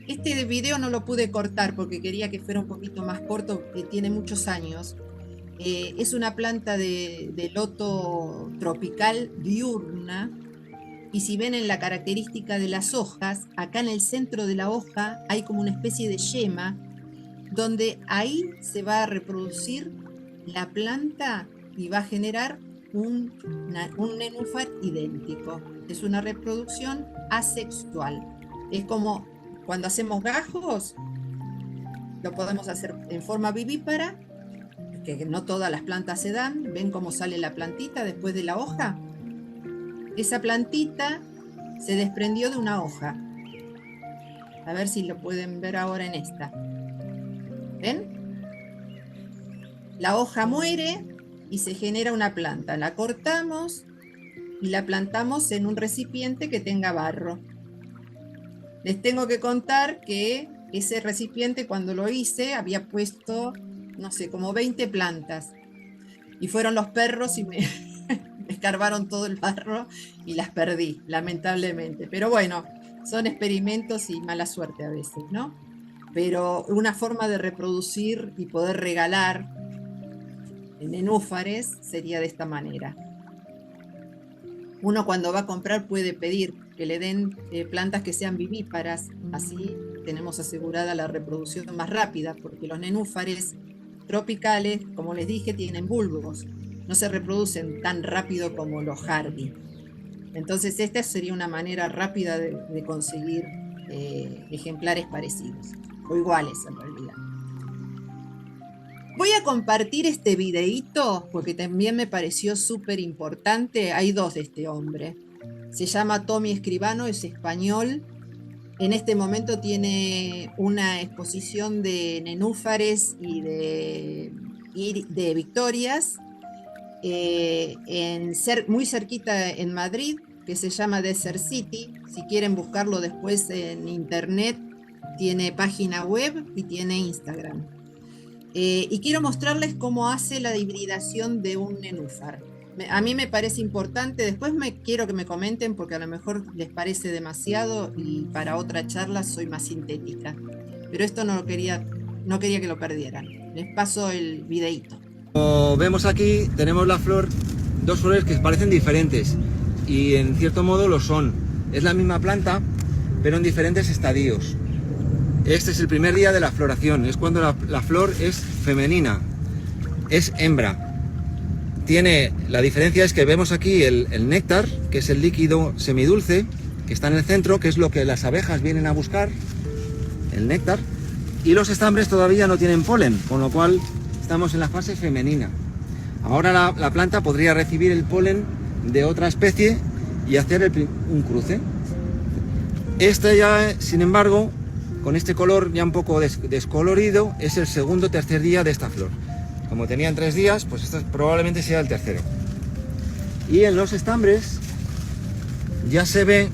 Este video no lo pude cortar porque quería que fuera un poquito más corto, que tiene muchos años. Es una planta de loto tropical diurna, y si ven en la característica de las hojas, acá en el centro de la hoja hay como una especie de yema, donde ahí se va a reproducir la planta y va a generar un nenúfar idéntico. Es una reproducción asexual. Es como cuando hacemos gajos, lo podemos hacer en forma vivípara, que no todas las plantas se dan. ¿Ven cómo sale la plantita después de la hoja? Esa plantita se desprendió de una hoja. A ver si lo pueden ver ahora en esta. ¿Ven? La hoja muere y se genera una planta. La cortamos y la plantamos en un recipiente que tenga barro. Les tengo que contar que ese recipiente, cuando lo hice, había puesto, no sé, como 20 plantas. Y fueron los perros y me escarbaron todo el barro y las perdí, lamentablemente. Pero bueno, son experimentos y mala suerte a veces, ¿no? Pero una forma de reproducir y poder regalar nenúfares sería de esta manera. Uno cuando va a comprar puede pedir que le den plantas que sean vivíparas, así tenemos asegurada la reproducción más rápida, porque los nenúfares tropicales, como les dije, tienen bulbos, no se reproducen tan rápido como los hardy. Entonces esta sería una manera rápida de conseguir ejemplares parecidos, o iguales en realidad. Voy a compartir este videíto porque también me pareció súper importante. Hay dos de este hombre. Se llama Tommy Escribano, es español. En este momento tiene una exposición de nenúfares y de victorias muy cerquita en Madrid, que se llama Desert City. Si quieren buscarlo después en internet, tiene página web y tiene Instagram. Y quiero mostrarles cómo hace la hibridación de un nenúfar. A mí me parece importante, después quiero que me comenten porque a lo mejor les parece demasiado y para otra charla soy más sintética. Pero esto no quería que lo perdieran. Les paso el videíto. Como vemos aquí, tenemos la flor, dos flores que parecen diferentes y en cierto modo lo son. Es la misma planta, pero en diferentes estadios. Este es el primer día de la floración, es cuando la flor es femenina, es hembra. La diferencia es que vemos aquí el néctar, que es el líquido semidulce, que está en el centro, que es lo que las abejas vienen a buscar, el néctar, y los estambres todavía no tienen polen, con lo cual estamos en la fase femenina. Ahora la planta podría recibir el polen de otra especie y hacer un cruce. Este ya, sin embargo, con este color ya un poco descolorido, es el segundo o tercer día de esta flor. Como tenían 3 días, pues este probablemente sea el tercero. Y en los estambres ya se ve,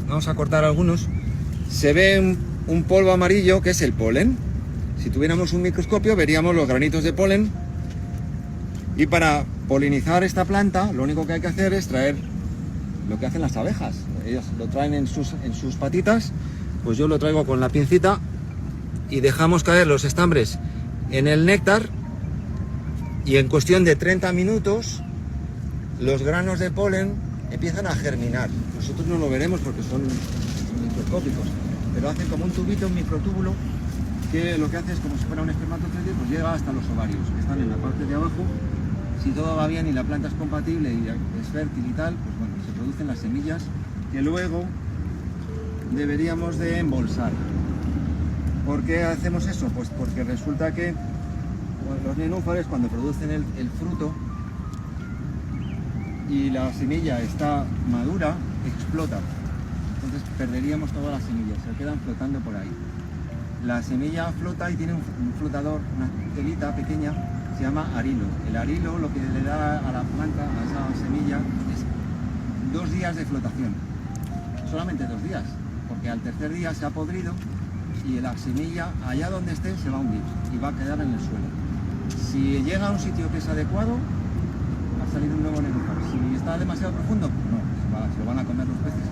vamos a cortar algunos, se ve un polvo amarillo que es el polen. Si tuviéramos un microscopio veríamos los granitos de polen. Y para polinizar esta planta lo único que hay que hacer es traer lo que hacen las abejas. Ellas lo traen en sus patitas. Pues yo lo traigo con la pincita y dejamos caer los estambres en el néctar y en cuestión de 30 minutos los granos de polen empiezan a germinar. Nosotros no lo veremos porque son microscópicos, pero hacen como un tubito, un microtúbulo, que lo que hace es como si fuera un espermatozoide, pues llega hasta los ovarios, que están en la parte de abajo. Si todo va bien y la planta es compatible y es fértil y tal, pues bueno, se producen las semillas que luego deberíamos de embolsar. ¿Por qué hacemos eso? Pues porque resulta que los nenúfares, cuando producen el fruto y la semilla está madura, explota. Entonces perderíamos todas las semillas, se quedan flotando por ahí. la semilla flota y tiene un flotador, una telita pequeña, se llama arilo. El arilo lo que le da a la planta, a esa semilla, es 2 días de flotación. Solamente 2 días, porque al tercer día se ha podrido y la semilla, allá donde esté, se va a hundir y va a quedar en el suelo. Si llega a un sitio que es adecuado, va a salir un nuevo nenúfar. Si está demasiado profundo, pues no, se lo van a comer los peces.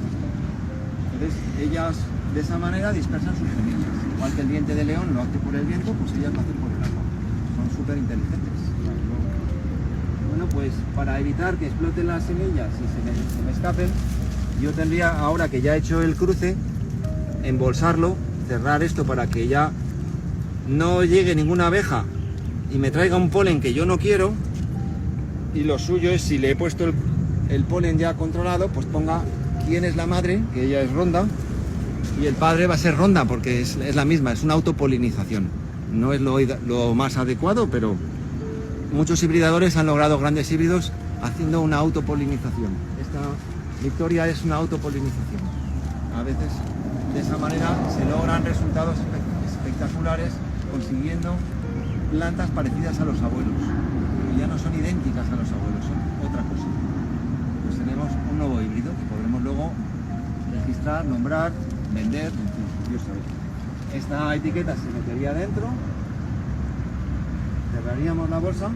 Entonces, ellas de esa manera dispersan sus semillas. Igual que el diente de león lo hace por el viento, pues ellas lo hacen por el agua. Son súper inteligentes. Bueno, pues para evitar que exploten las semillas y se me escapen, yo tendría, ahora que ya he hecho el cruce, embolsarlo, cerrar esto para que ya no llegue ninguna abeja y me traiga un polen que yo no quiero. Y lo suyo es, si le he puesto el polen ya controlado, pues ponga quién es la madre, que ella es ronda, y el padre va a ser ronda, porque es la misma, es una autopolinización. No es lo más adecuado, pero muchos hibridadores han logrado grandes híbridos haciendo una autopolinización. Esta Victoria es una autopolinización. A veces de esa manera se logran resultados espectaculares consiguiendo plantas parecidas a los abuelos. Y ya no son idénticas a los abuelos, son otra cosa. Pues tenemos un nuevo híbrido que podremos luego registrar, nombrar, vender, en fin, Dios sabe. Esta etiqueta se metería dentro, cerraríamos la bolsa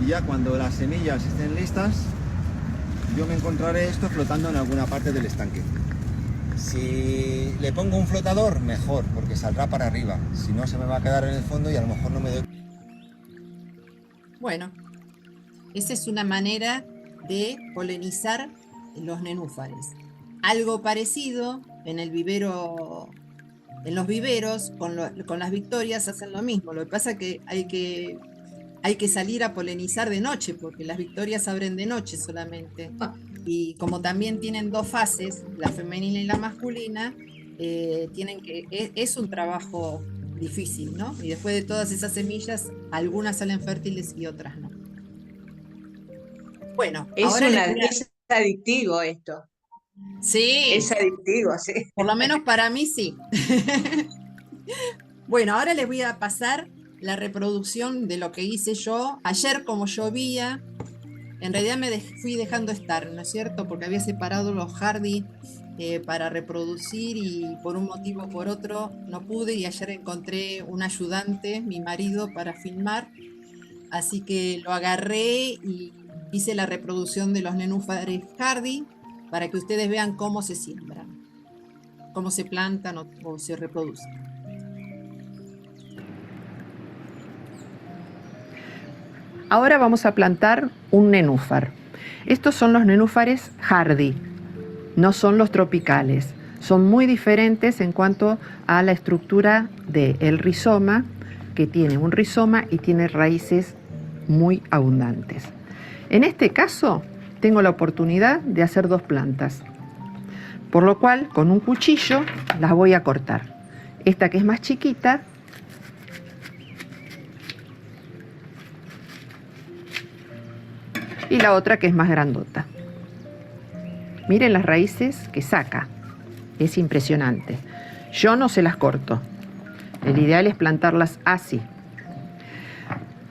y ya cuando las semillas estén listas, yo me encontraré esto flotando en alguna parte del estanque. Si le pongo un flotador, mejor, porque saldrá para arriba. Si no, se me va a quedar en el fondo y a lo mejor no me doy. Bueno, esa es una manera de polinizar los nenúfares. Algo parecido en el vivero, en los viveros, con las victorias hacen lo mismo. Lo que pasa es que hay que salir a polinizar de noche, porque las victorias abren de noche solamente. Y como también tienen 2 fases, la femenina y la masculina, es un trabajo difícil, ¿no? Y después de todas esas semillas, algunas salen fértiles y otras no. Bueno, es adictivo esto. Sí. Es adictivo, sí. Por lo menos para mí sí. Bueno, ahora les voy a pasar la reproducción de lo que hice yo. Ayer, como llovía, en realidad fui dejando estar, ¿no es cierto? Porque había separado los Hardy para reproducir y por un motivo o por otro no pude, y ayer encontré un ayudante, mi marido, para filmar. Así que lo agarré y hice la reproducción de los nenúfares Hardy para que ustedes vean cómo se siembran, cómo se plantan o se reproducen. Ahora vamos a plantar un nenúfar. Estos son los nenúfares Hardy, no son los tropicales. Son muy diferentes en cuanto a la estructura del rizoma, que tiene un rizoma y tiene raíces muy abundantes. En este caso, tengo la oportunidad de hacer 2 plantas, por lo cual con un cuchillo las voy a cortar. Esta, que es más chiquita, y la otra, que es más grandota. Miren las raíces que saca, es impresionante. Yo no se las corto, el ideal es plantarlas así.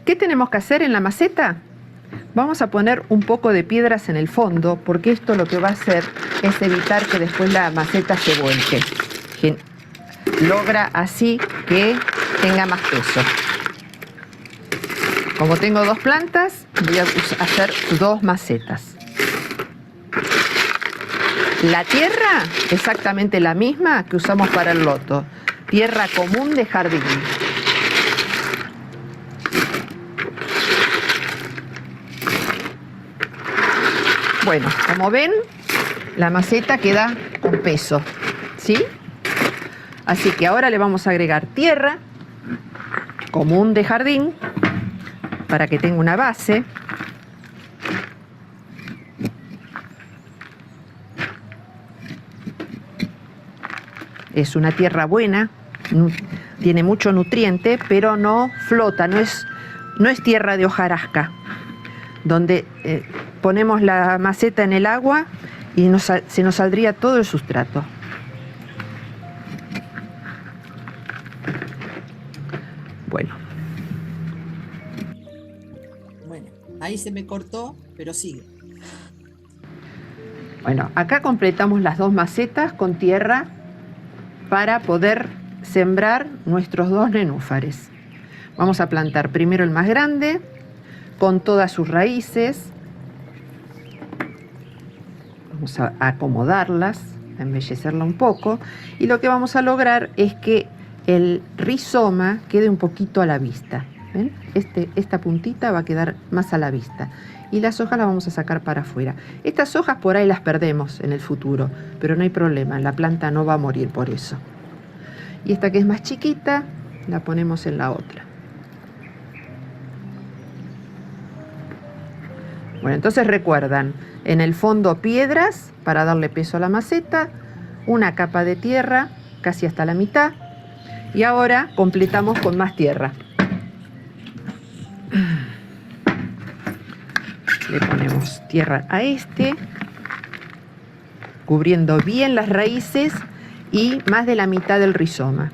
¿Qué tenemos que hacer en la maceta? Vamos a poner un poco de piedras en el fondo, porque esto lo que va a hacer es evitar que después la maceta se vuelque. Logra así que tenga más peso. Como tengo 2 plantas, voy a hacer 2 macetas. La tierra, exactamente la misma que usamos para el loto. Tierra común de jardín. Bueno, como ven, la maceta queda con peso, ¿sí? Así que ahora le vamos a agregar tierra común de jardín para que tenga una base. Es una tierra buena, tiene mucho nutriente, pero no flota, no es tierra de hojarasca, donde ponemos la maceta en el agua y se nos saldría todo el sustrato. ahí se me cortó, pero sigue. Bueno, acá completamos las 2 macetas con tierra para poder sembrar nuestros 2 nenúfares. Vamos a plantar primero el más grande con todas sus raíces. Vamos a acomodarlas, a embellecerla un poco, y lo que vamos a lograr es que el rizoma quede un poquito a la vista. ¿Ven? Esta puntita va a quedar más a la vista y las hojas las vamos a sacar para afuera. Estas hojas por ahí las perdemos en el futuro, pero no hay problema, la planta no va a morir por eso. Y esta que es más chiquita la ponemos en la otra. Bueno, entonces recuerdan, en el fondo piedras para darle peso a la maceta, una capa de tierra casi hasta la mitad, y ahora completamos con más tierra. Le ponemos tierra a cubriendo bien las raíces y más de la mitad del rizoma.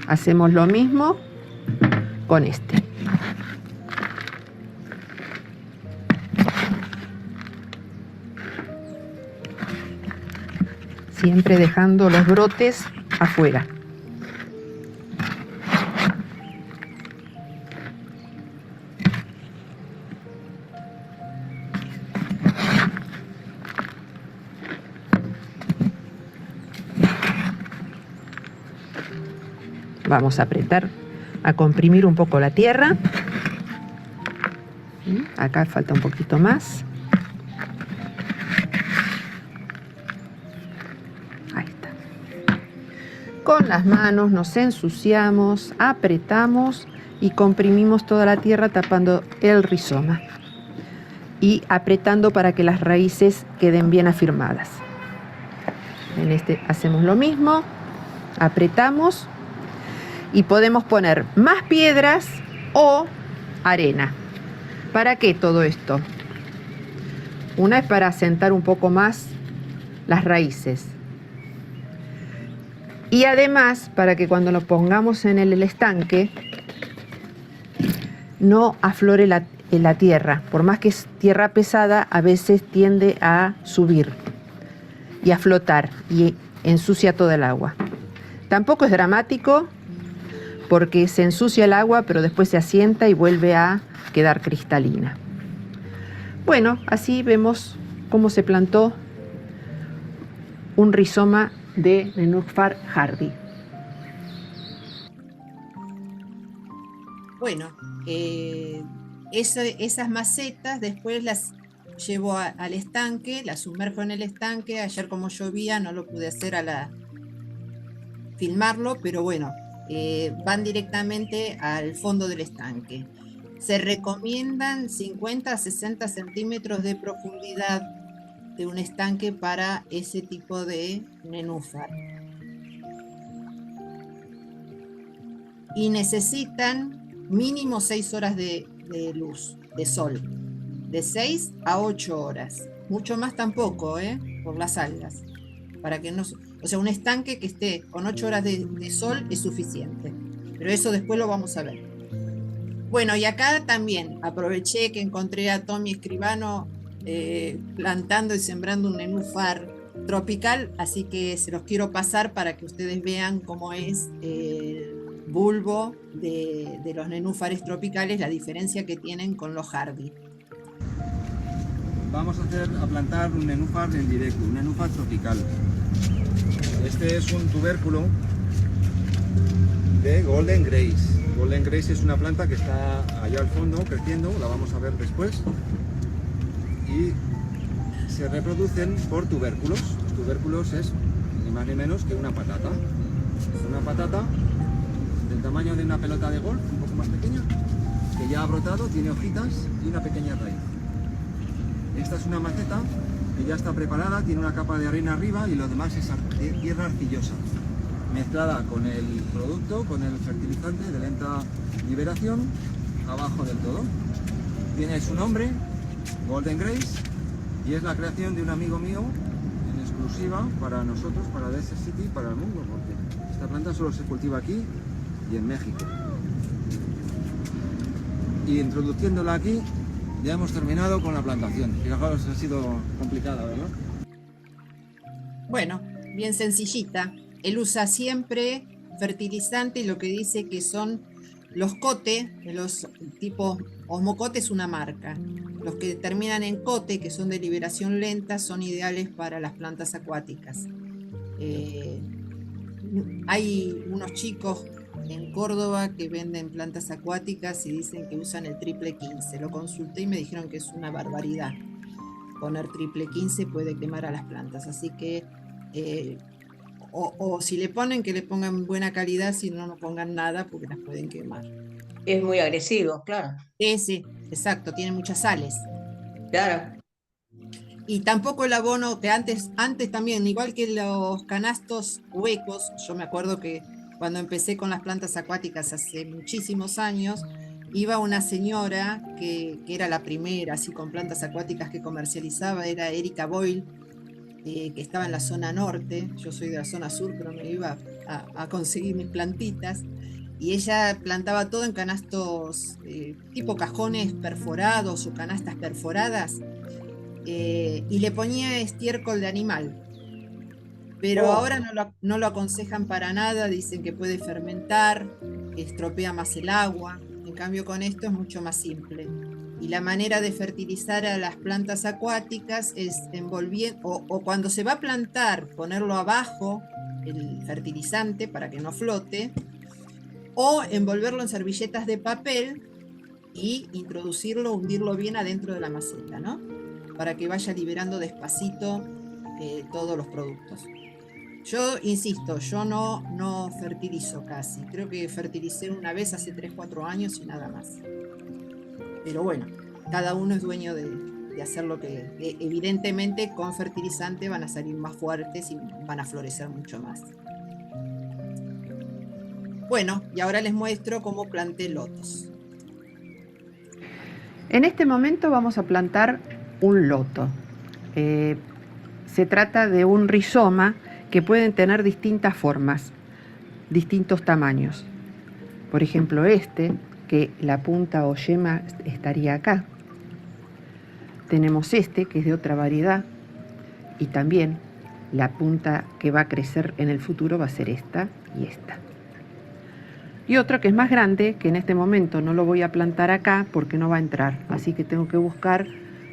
Hacemos lo mismo con este. Siempre dejando los brotes afuera. Vamos a apretar, a comprimir un poco la tierra. Acá falta un poquito más. Ahí está. Con las manos nos ensuciamos, apretamos y comprimimos toda la tierra tapando el rizoma. Y apretando para que las raíces queden bien afirmadas. En este hacemos lo mismo, apretamos. Y podemos poner más piedras o arena. ¿Para qué todo esto? Una es para asentar un poco más las raíces. Y además para que cuando lo pongamos en el estanque no aflore la tierra. Por más que es tierra pesada, a veces tiende a subir y a flotar y ensucia todo el agua. Tampoco es dramático, porque se ensucia el agua, pero después se asienta y vuelve a quedar cristalina. Bueno, así vemos cómo se plantó un rizoma de nenúfar hardy. Bueno, esas macetas después las llevo al estanque, las sumerjo en el estanque. Ayer como llovía no lo pude hacer filmarlo, pero bueno, van directamente al fondo del estanque. Se recomiendan 50 a 60 centímetros de profundidad de un estanque para ese tipo de nenúfar. Y necesitan mínimo 6 horas de luz, de sol. De 6 a 8 horas. Mucho más tampoco, por las algas. Para que no... O sea, un estanque que esté con 8 horas de sol es suficiente. Pero eso después lo vamos a ver. Bueno, y acá también aproveché que encontré a Tommy Escribano plantando y sembrando un nenúfar tropical, así que se los quiero pasar para que ustedes vean cómo es el bulbo de los nenúfares tropicales, la diferencia que tienen con los hardy. Vamos a plantar un nenúfar en directo, un nenúfar tropical. Este es un tubérculo de Golden Grace. Golden Grace es una planta que está allá al fondo creciendo, la vamos a ver después. Y se reproducen por tubérculos. Los tubérculos es ni más ni menos que una patata. Una patata del tamaño de una pelota de golf, un poco más pequeña, que ya ha brotado, tiene hojitas y una pequeña raíz. Esta es una maceta que ya está preparada, tiene una capa de arena arriba y lo demás es tierra arcillosa, mezclada con el producto, con el fertilizante de lenta liberación, abajo del todo. tiene su nombre, Golden Grace, y es la creación de un amigo mío en exclusiva para nosotros, para Desert City, para el mundo, porque esta planta solo se cultiva aquí y en México. Y introduciéndola aquí ya hemos terminado con la plantación. Fijaos, ha sido complicada, ¿verdad? Bueno, bien sencillita. Él usa siempre fertilizante y lo que dice que son los cote, los tipos Osmocote es una marca. Los que terminan en cote, que son de liberación lenta, son ideales para las plantas acuáticas. Hay unos chicos en Córdoba que venden plantas acuáticas y dicen que usan el triple 15. Lo consulté y me dijeron que es una barbaridad. Poner triple 15 puede quemar a las plantas, así que o si le ponen, que le pongan buena calidad, si no, no pongan nada porque las pueden quemar. Es muy agresivo, claro. Sí, exacto, tiene muchas sales. Claro. Y tampoco el abono, que antes también, igual que los canastos huecos, yo me acuerdo que cuando empecé con las plantas acuáticas hace muchísimos años, iba una señora que era la primera, así con plantas acuáticas que comercializaba, era Erika Boyle, que estaba en la zona norte. Yo soy de la zona sur, pero me iba a conseguir mis plantitas. Y ella plantaba todo en canastos tipo cajones perforados o canastas perforadas, y le ponía estiércol de animal. Pero ahora no lo aconsejan para nada, dicen que puede fermentar, que estropea más el agua. En cambio con esto es mucho más simple. Y la manera de fertilizar a las plantas acuáticas es envolviendo, o cuando se va a plantar, ponerlo abajo, el fertilizante, para que no flote, o envolverlo en servilletas de papel y introducirlo, hundirlo bien adentro de la maceta, ¿no? Para que vaya liberando despacito todos los productos. Yo insisto, yo no fertilizo casi. Creo que fertilicé una vez hace 3-4 años y nada más. Pero bueno, cada uno es dueño de hacer lo que... evidentemente con fertilizante van a salir más fuertes y van a florecer mucho más. Bueno, y ahora les muestro cómo planté lotos. En este momento vamos a plantar un loto. Se trata de un rizoma que pueden tener distintas formas, distintos tamaños. Por ejemplo, que la punta o yema estaría acá. Tenemos que es de otra variedad, y también la punta que va a crecer en el futuro va a ser esta y esta. Y otro que es más grande, que en este momento no lo voy a plantar acá porque no va a entrar, así que tengo que buscar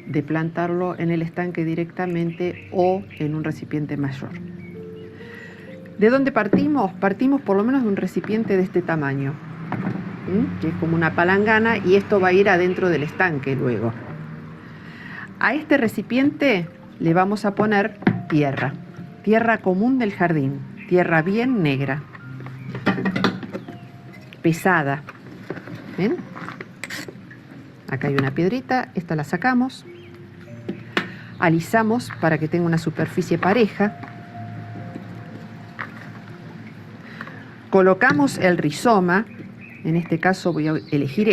de plantarlo en el estanque directamente o en un recipiente mayor. ¿De dónde partimos? Partimos por lo menos de un recipiente de este tamaño, que es como una palangana, y esto va a ir adentro del estanque luego. A este recipiente le vamos a poner tierra común del jardín, tierra bien negra, pesada. ¿Ven? Acá hay una piedrita, esta la sacamos, alisamos para que tenga una superficie pareja, colocamos el rizoma, en este caso voy a elegir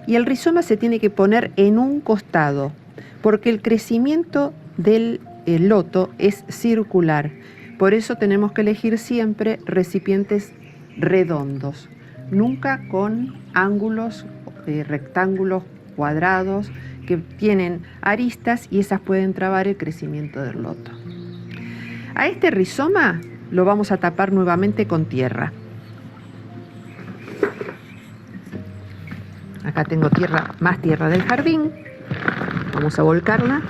y el rizoma se tiene que poner en un costado, porque el crecimiento del loto es circular, por eso tenemos que elegir siempre recipientes redondos, nunca con ángulos, rectángulos, cuadrados, que tienen aristas y esas pueden trabar el crecimiento del loto. A este rizoma lo vamos a tapar nuevamente con tierra. Acá tengo más tierra del jardín. Vamos a volcarla.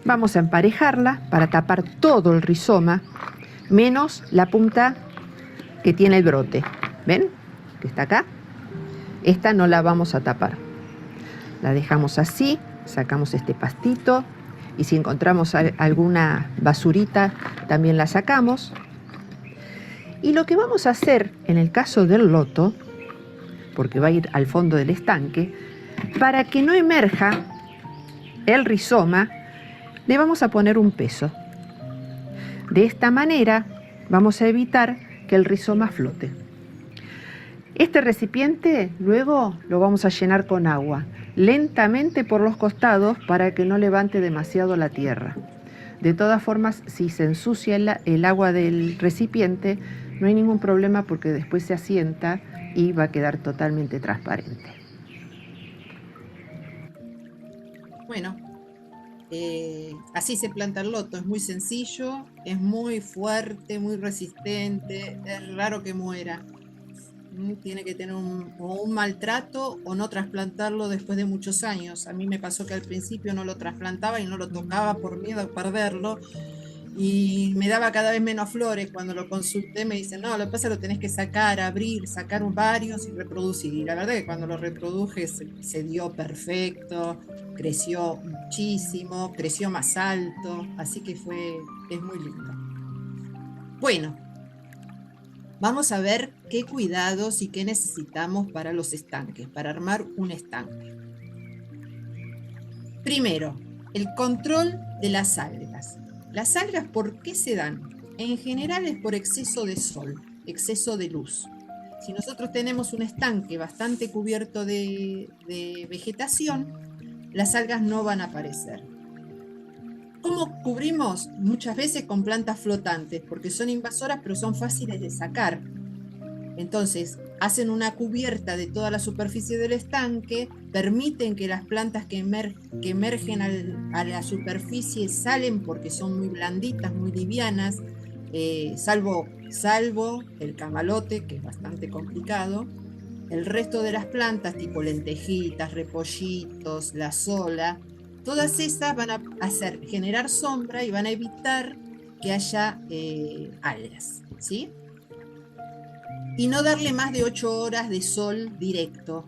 Vamos a emparejarla para tapar todo el rizoma, menos la punta que tiene el brote. ¿Ven? Que está acá. Esta no la vamos a tapar. La dejamos así, sacamos este pastito, y si encontramos alguna basurita también la sacamos. Y lo que vamos a hacer en el caso del loto, porque va a ir al fondo del estanque, para que no emerja el rizoma, le vamos a poner un peso. De esta manera vamos a evitar que el rizoma flote. Este recipiente luego lo vamos a llenar con agua, lentamente por los costados para que no levante demasiado la tierra. De todas formas, si se ensucia el agua del recipiente, no hay ningún problema porque después se asienta y va a quedar totalmente transparente. Bueno, así se planta el loto, es muy sencillo, es muy fuerte, muy resistente, es raro que muera. Tiene que tener o un maltrato o no trasplantarlo después de muchos años. A mí me pasó que al principio no lo trasplantaba y no lo tocaba por miedo a perderlo y me daba cada vez menos flores. Cuando lo consulté me dicen, no, lo que pasa es que lo tenés que sacar, abrir, sacar varios y reproducir. Y la verdad que cuando lo reproduje se dio perfecto, creció muchísimo, creció más alto, así que es muy lindo. Bueno, vamos a ver qué cuidados y qué necesitamos para los estanques, para armar un estanque. Primero, el control de las algas. Las algas, ¿por qué se dan? En general es por exceso de sol, exceso de luz. Si nosotros tenemos un estanque bastante cubierto de vegetación, las algas no van a aparecer. ¿Cómo cubrimos? Muchas veces con plantas flotantes, porque son invasoras pero son fáciles de sacar. Entonces, hacen una cubierta de toda la superficie del estanque, permiten que las plantas que emergen a la superficie salen porque son muy blanditas, muy livianas, salvo el camalote, que es bastante complicado. El resto de las plantas, tipo lentejitas, repollitos, la sola, todas esas van a generar sombra y van a evitar que haya algas, ¿sí? Y no darle más de 8 horas de sol directo.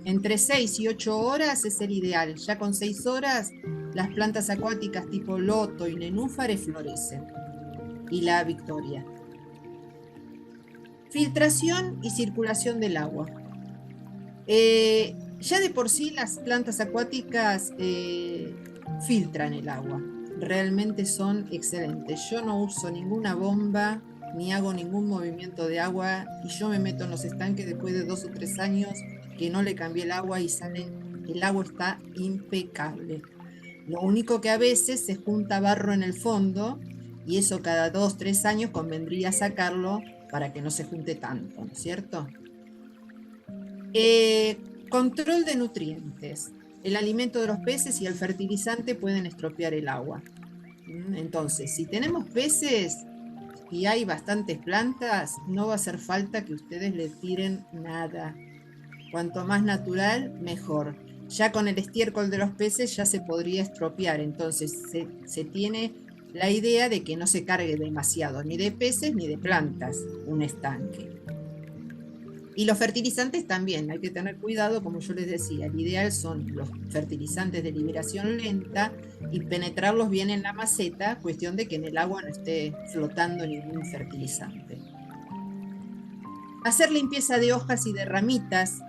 Entre 6 y 8 horas es el ideal. Ya con 6 horas las plantas acuáticas tipo loto y nenúfares florecen. Y la victoria. Filtración y circulación del agua. Ya de por sí las plantas acuáticas filtran el agua. Realmente son excelentes. Yo no uso ninguna bomba ni hago ningún movimiento de agua y yo me meto en los estanques después de 2 o 3 años que no le cambié el agua y el agua está impecable. Lo único que a veces se junta barro en el fondo y eso cada 2 o 3 años convendría sacarlo para que no se junte tanto, ¿no es cierto? Control de nutrientes. El alimento de los peces y el fertilizante pueden estropear el agua. Entonces, si tenemos peces y hay bastantes plantas, no va a hacer falta que ustedes les tiren nada. Cuanto más natural, mejor. Ya con el estiércol de los peces ya se podría estropear, entonces se tiene la idea de que no se cargue demasiado, ni de peces ni de plantas, un estanque. Y los fertilizantes también, hay que tener cuidado, como yo les decía, el ideal son los fertilizantes de liberación lenta y penetrarlos bien en la maceta, cuestión de que en el agua no esté flotando ningún fertilizante. Hacer limpieza de hojas y de ramitas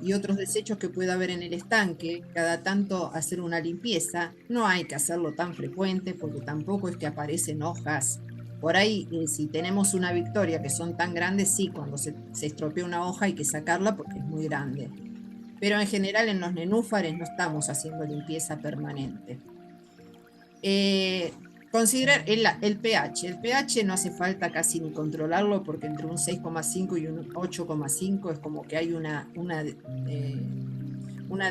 y otros desechos que pueda haber en el estanque, cada tanto hacer una limpieza, no hay que hacerlo tan frecuente porque tampoco es que aparecen hojas. Por ahí, si tenemos una victoria que son tan grandes, sí, cuando se estropea una hoja hay que sacarla porque es muy grande. Pero en general en los nenúfares no estamos haciendo limpieza permanente. Considerar el pH. El pH no hace falta casi ni controlarlo porque entre un 6,5 y un 8,5 es como que hay una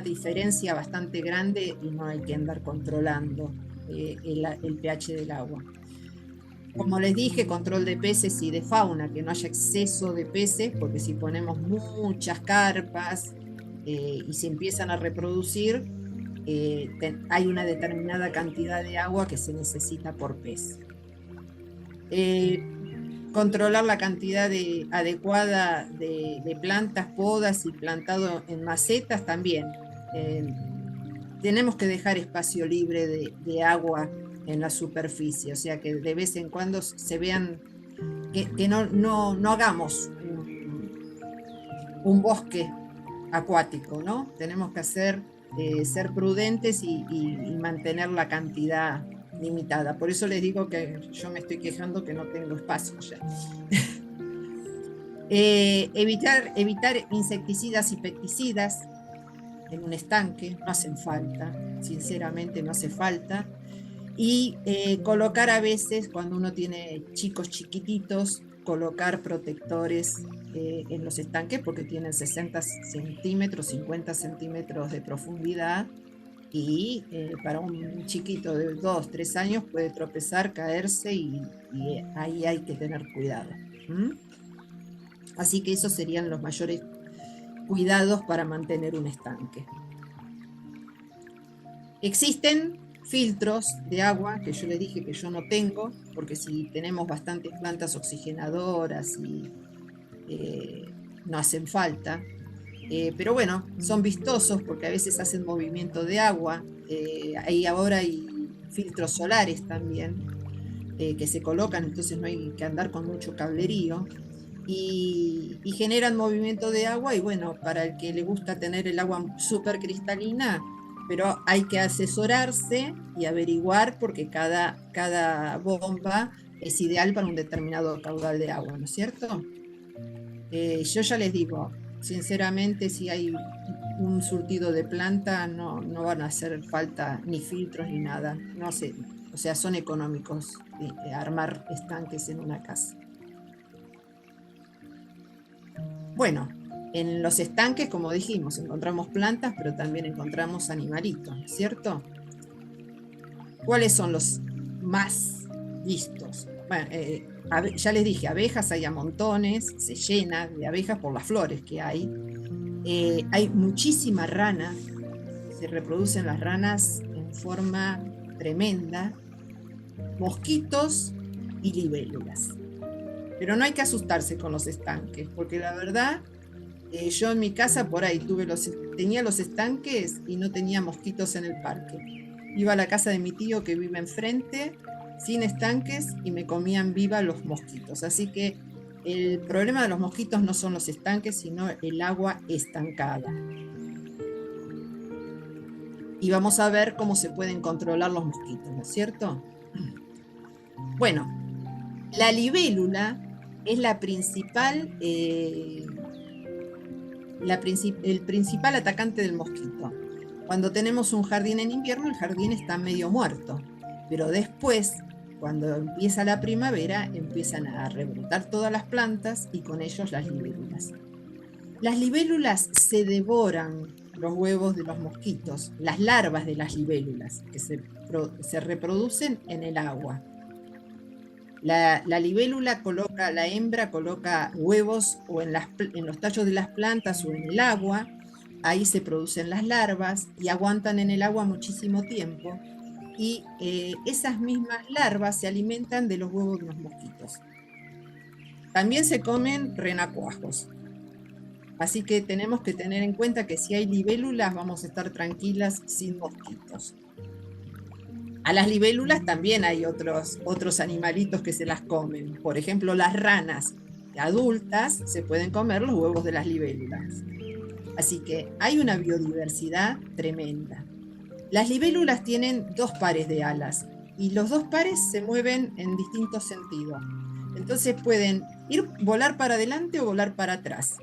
diferencia bastante grande y no hay que andar controlando el pH del agua. Como les dije, control de peces y de fauna, que no haya exceso de peces, porque si ponemos muchas carpas y se empiezan a reproducir, hay una determinada cantidad de agua que se necesita por pez. Controlar la cantidad adecuada de plantas, podas y plantado en macetas también. Tenemos que dejar espacio libre de agua en la superficie, o sea que de vez en cuando se vean que no hagamos un bosque acuático, ¿no? Tenemos que ser prudentes y mantener la cantidad limitada. Por eso les digo que yo me estoy quejando que no tengo espacio ya. Evitar insecticidas y pesticidas en un estanque, no hacen falta, sinceramente no hace falta. Y colocar a veces, cuando uno tiene chicos chiquititos, colocar protectores en los estanques porque tienen 60 centímetros, 50 centímetros de profundidad, y para un chiquito de 2, 3 años puede tropezar, caerse, y ahí hay que tener cuidado. Así que esos serían los mayores cuidados para mantener un estanque. Existen filtros de agua que yo les dije que yo no tengo, porque si tenemos bastantes plantas oxigenadoras y no hacen falta. Pero bueno, son vistosos porque a veces hacen movimiento de agua. Ahora hay filtros solares también que se colocan, entonces no hay que andar con mucho cablerío. Y generan movimiento de agua, y bueno, para el que le gusta tener el agua súper cristalina, pero hay que asesorarse y averiguar porque cada bomba es ideal para un determinado caudal de agua, ¿no es cierto? Yo ya les digo, sinceramente, si hay un surtido de planta, no van a hacer falta ni filtros ni nada. No sé, o sea, son económicos armar estanques en una casa. Bueno, en los estanques, como dijimos, encontramos plantas, pero también encontramos animalitos, ¿cierto? ¿Cuáles son los más vistos? Bueno, ya les dije, abejas hay a montones, se llena de abejas por las flores que hay. Hay muchísima rana, se reproducen las ranas en forma tremenda, mosquitos y libélulas. Pero no hay que asustarse con los estanques, porque la verdad, yo en mi casa por ahí tenía los estanques y no tenía mosquitos en el parque. Iba a la casa de mi tío que vive enfrente, sin estanques, y me comían viva los mosquitos. Así que el problema de los mosquitos no son los estanques, sino el agua estancada. Y vamos a ver cómo se pueden controlar los mosquitos, ¿no es cierto? Bueno, la libélula es el principal atacante del mosquito. Cuando tenemos un jardín en invierno, el jardín está medio muerto, pero después, cuando empieza la primavera, empiezan a rebrotar todas las plantas y con ellos las libélulas. Las libélulas se devoran los huevos de los mosquitos, las larvas de las libélulas, que se reproducen en el agua. La libélula la hembra coloca huevos o en los tallos de las plantas o en el agua. Ahí se producen las larvas y aguantan en el agua muchísimo tiempo. Y esas mismas larvas se alimentan de los huevos de los mosquitos. También se comen renacuajos. Así que tenemos que tener en cuenta que si hay libélulas vamos a estar tranquilas sin mosquitos. A las libélulas también hay otros animalitos que se las comen. Por ejemplo, las ranas adultas se pueden comer los huevos de las libélulas. Así que hay una biodiversidad tremenda. Las libélulas tienen 2 pares de alas y los 2 pares se mueven en distintos sentidos. Entonces pueden volar para adelante o volar para atrás.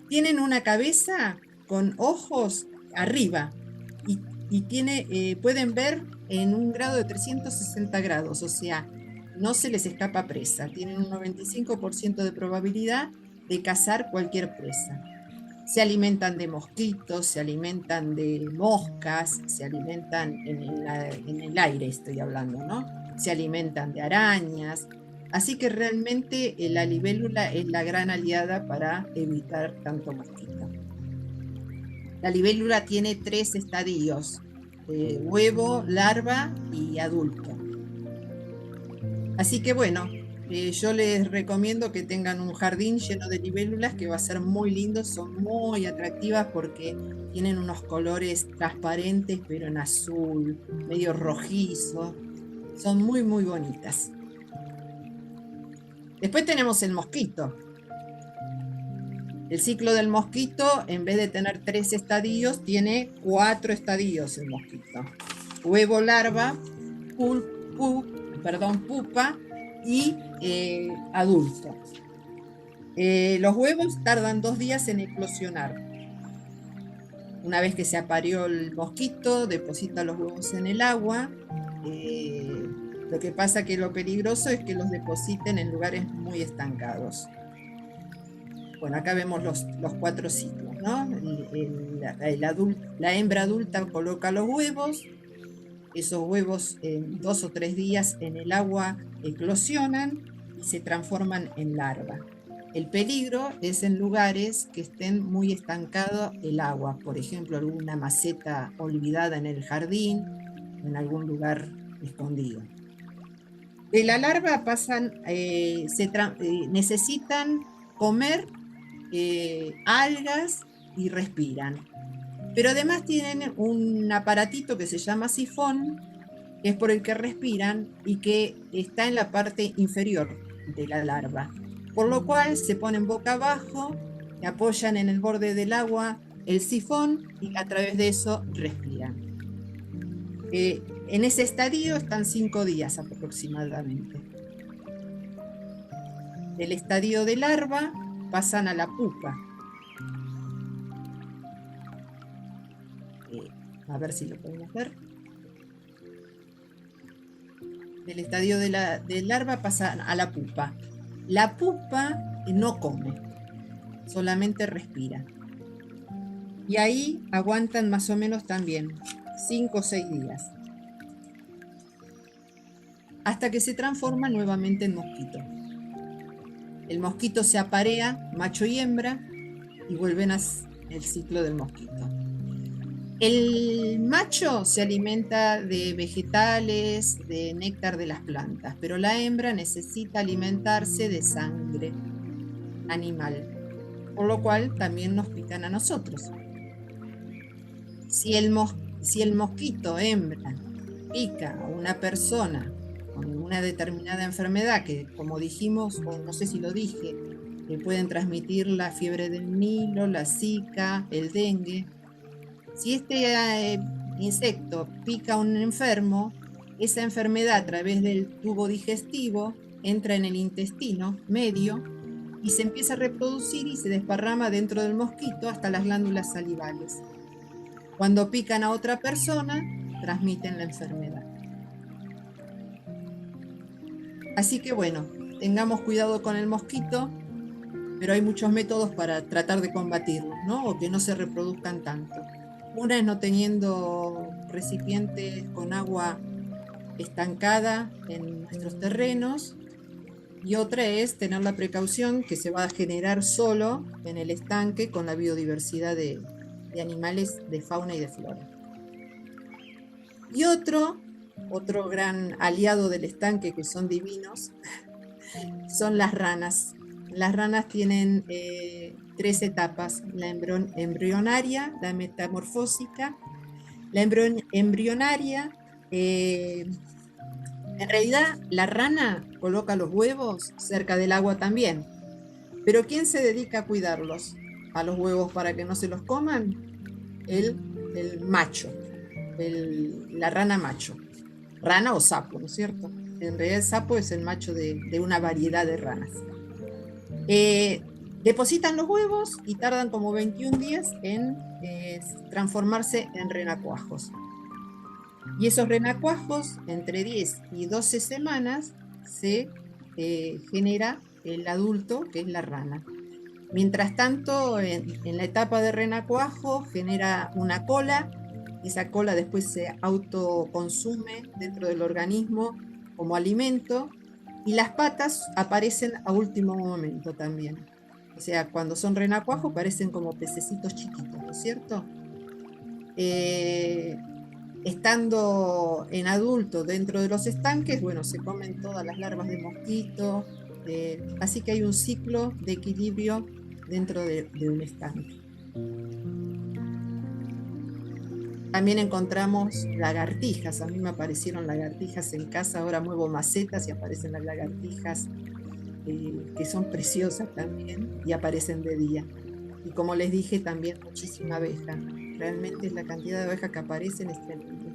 Tienen una cabeza con ojos arriba y pueden ver en un grado de 360 grados, o sea, no se les escapa presa. Tienen un 95% de probabilidad de cazar cualquier presa. Se alimentan de mosquitos, se alimentan de moscas, se alimentan en el aire, estoy hablando, ¿no? Se alimentan de arañas. Así que realmente la libélula es la gran aliada para evitar tanto mosquito. La libélula tiene 3 estadios: huevo, larva y adulto. Así que bueno, yo les recomiendo que tengan un jardín lleno de libélulas, que va a ser muy lindo. Son muy atractivas porque tienen unos colores transparentes, pero en azul, medio rojizo. Son muy, muy bonitas. Después tenemos el mosquito. El ciclo del mosquito, en vez de tener 3 estadios, tiene 4 estadios el mosquito. Huevo, larva, pupa y adulto. Los huevos tardan 2 días en eclosionar. Una vez que se aparió el mosquito, deposita los huevos en el agua. Lo que pasa que lo peligroso es que los depositen en lugares muy estancados. Bueno, acá vemos los 4 ciclos, ¿no? La hembra adulta coloca los huevos. Esos huevos en 2 o 3 días en el agua eclosionan y se transforman en larva. El peligro es en lugares que estén muy estancado el agua, por ejemplo, alguna maceta olvidada en el jardín, en algún lugar escondido. De la larva necesitan comer algas y respiran. Pero además tienen un aparatito que se llama sifón, que es por el que respiran y que está en la parte inferior de la larva. Por lo cual se ponen boca abajo, apoyan en el borde del agua el sifón y a través de eso respiran. En ese estadio están 5 días aproximadamente. Del estadio de larva pasan a la pupa. A ver si lo podemos ver. Del estadio de larva pasan a la pupa. La pupa no come, solamente respira. Y ahí aguantan más o menos también 5 o 6 días. Hasta que se transforma nuevamente en mosquito. El mosquito se aparea, macho y hembra, y vuelven al ciclo del mosquito. El macho se alimenta de vegetales, de néctar de las plantas, pero la hembra necesita alimentarse de sangre animal, por lo cual también nos pican a nosotros. Si el mosquito hembra pica a una persona con una determinada enfermedad, que como dijimos, o no sé si lo dije, que pueden transmitir la fiebre del Nilo, la Zika, el dengue. Si este insecto pica a un enfermo, esa enfermedad a través del tubo digestivo entra en el intestino medio y se empieza a reproducir y se desparrama dentro del mosquito hasta las glándulas salivales. Cuando pican a otra persona, transmiten la enfermedad. Así que bueno, tengamos cuidado con el mosquito, pero hay muchos métodos para tratar de combatirlos, ¿no? O que no se reproduzcan tanto. Una es no teniendo recipientes con agua estancada en nuestros terrenos, y otra es tener la precaución que se va a generar solo en el estanque con la biodiversidad de animales, de fauna y de flora. Y otro gran aliado del estanque, que son divinos, son las ranas. Las ranas tienen 3 etapas: la embrionaria, la metamorfósica. La embrionaria, en realidad la rana coloca los huevos cerca del agua también, pero ¿quién se dedica a cuidarlos, a los huevos, para que no se los coman? El macho, la rana macho, rana o sapo, ¿no es cierto? En realidad el sapo es el macho de una variedad de ranas. Depositan los huevos y tardan como 21 días en transformarse en renacuajos. Y esos renacuajos, entre 10 y 12 semanas, se genera el adulto, que es la rana. Mientras tanto, en la etapa de renacuajo genera una cola. Esa cola después se autoconsume dentro del organismo como alimento, y las patas aparecen a último momento también. O sea, cuando son renacuajos parecen como pececitos chiquitos, ¿no es cierto? Estando en adulto dentro de los estanques, bueno, se comen todas las larvas de mosquito, así que hay un ciclo de equilibrio dentro de un estanque. También encontramos lagartijas. A mí me aparecieron lagartijas en casa, ahora muevo macetas y aparecen las lagartijas, que son preciosas también, y aparecen de día. Y como les dije, también muchísima abeja. Realmente la cantidad de abejas que aparecen es tremenda.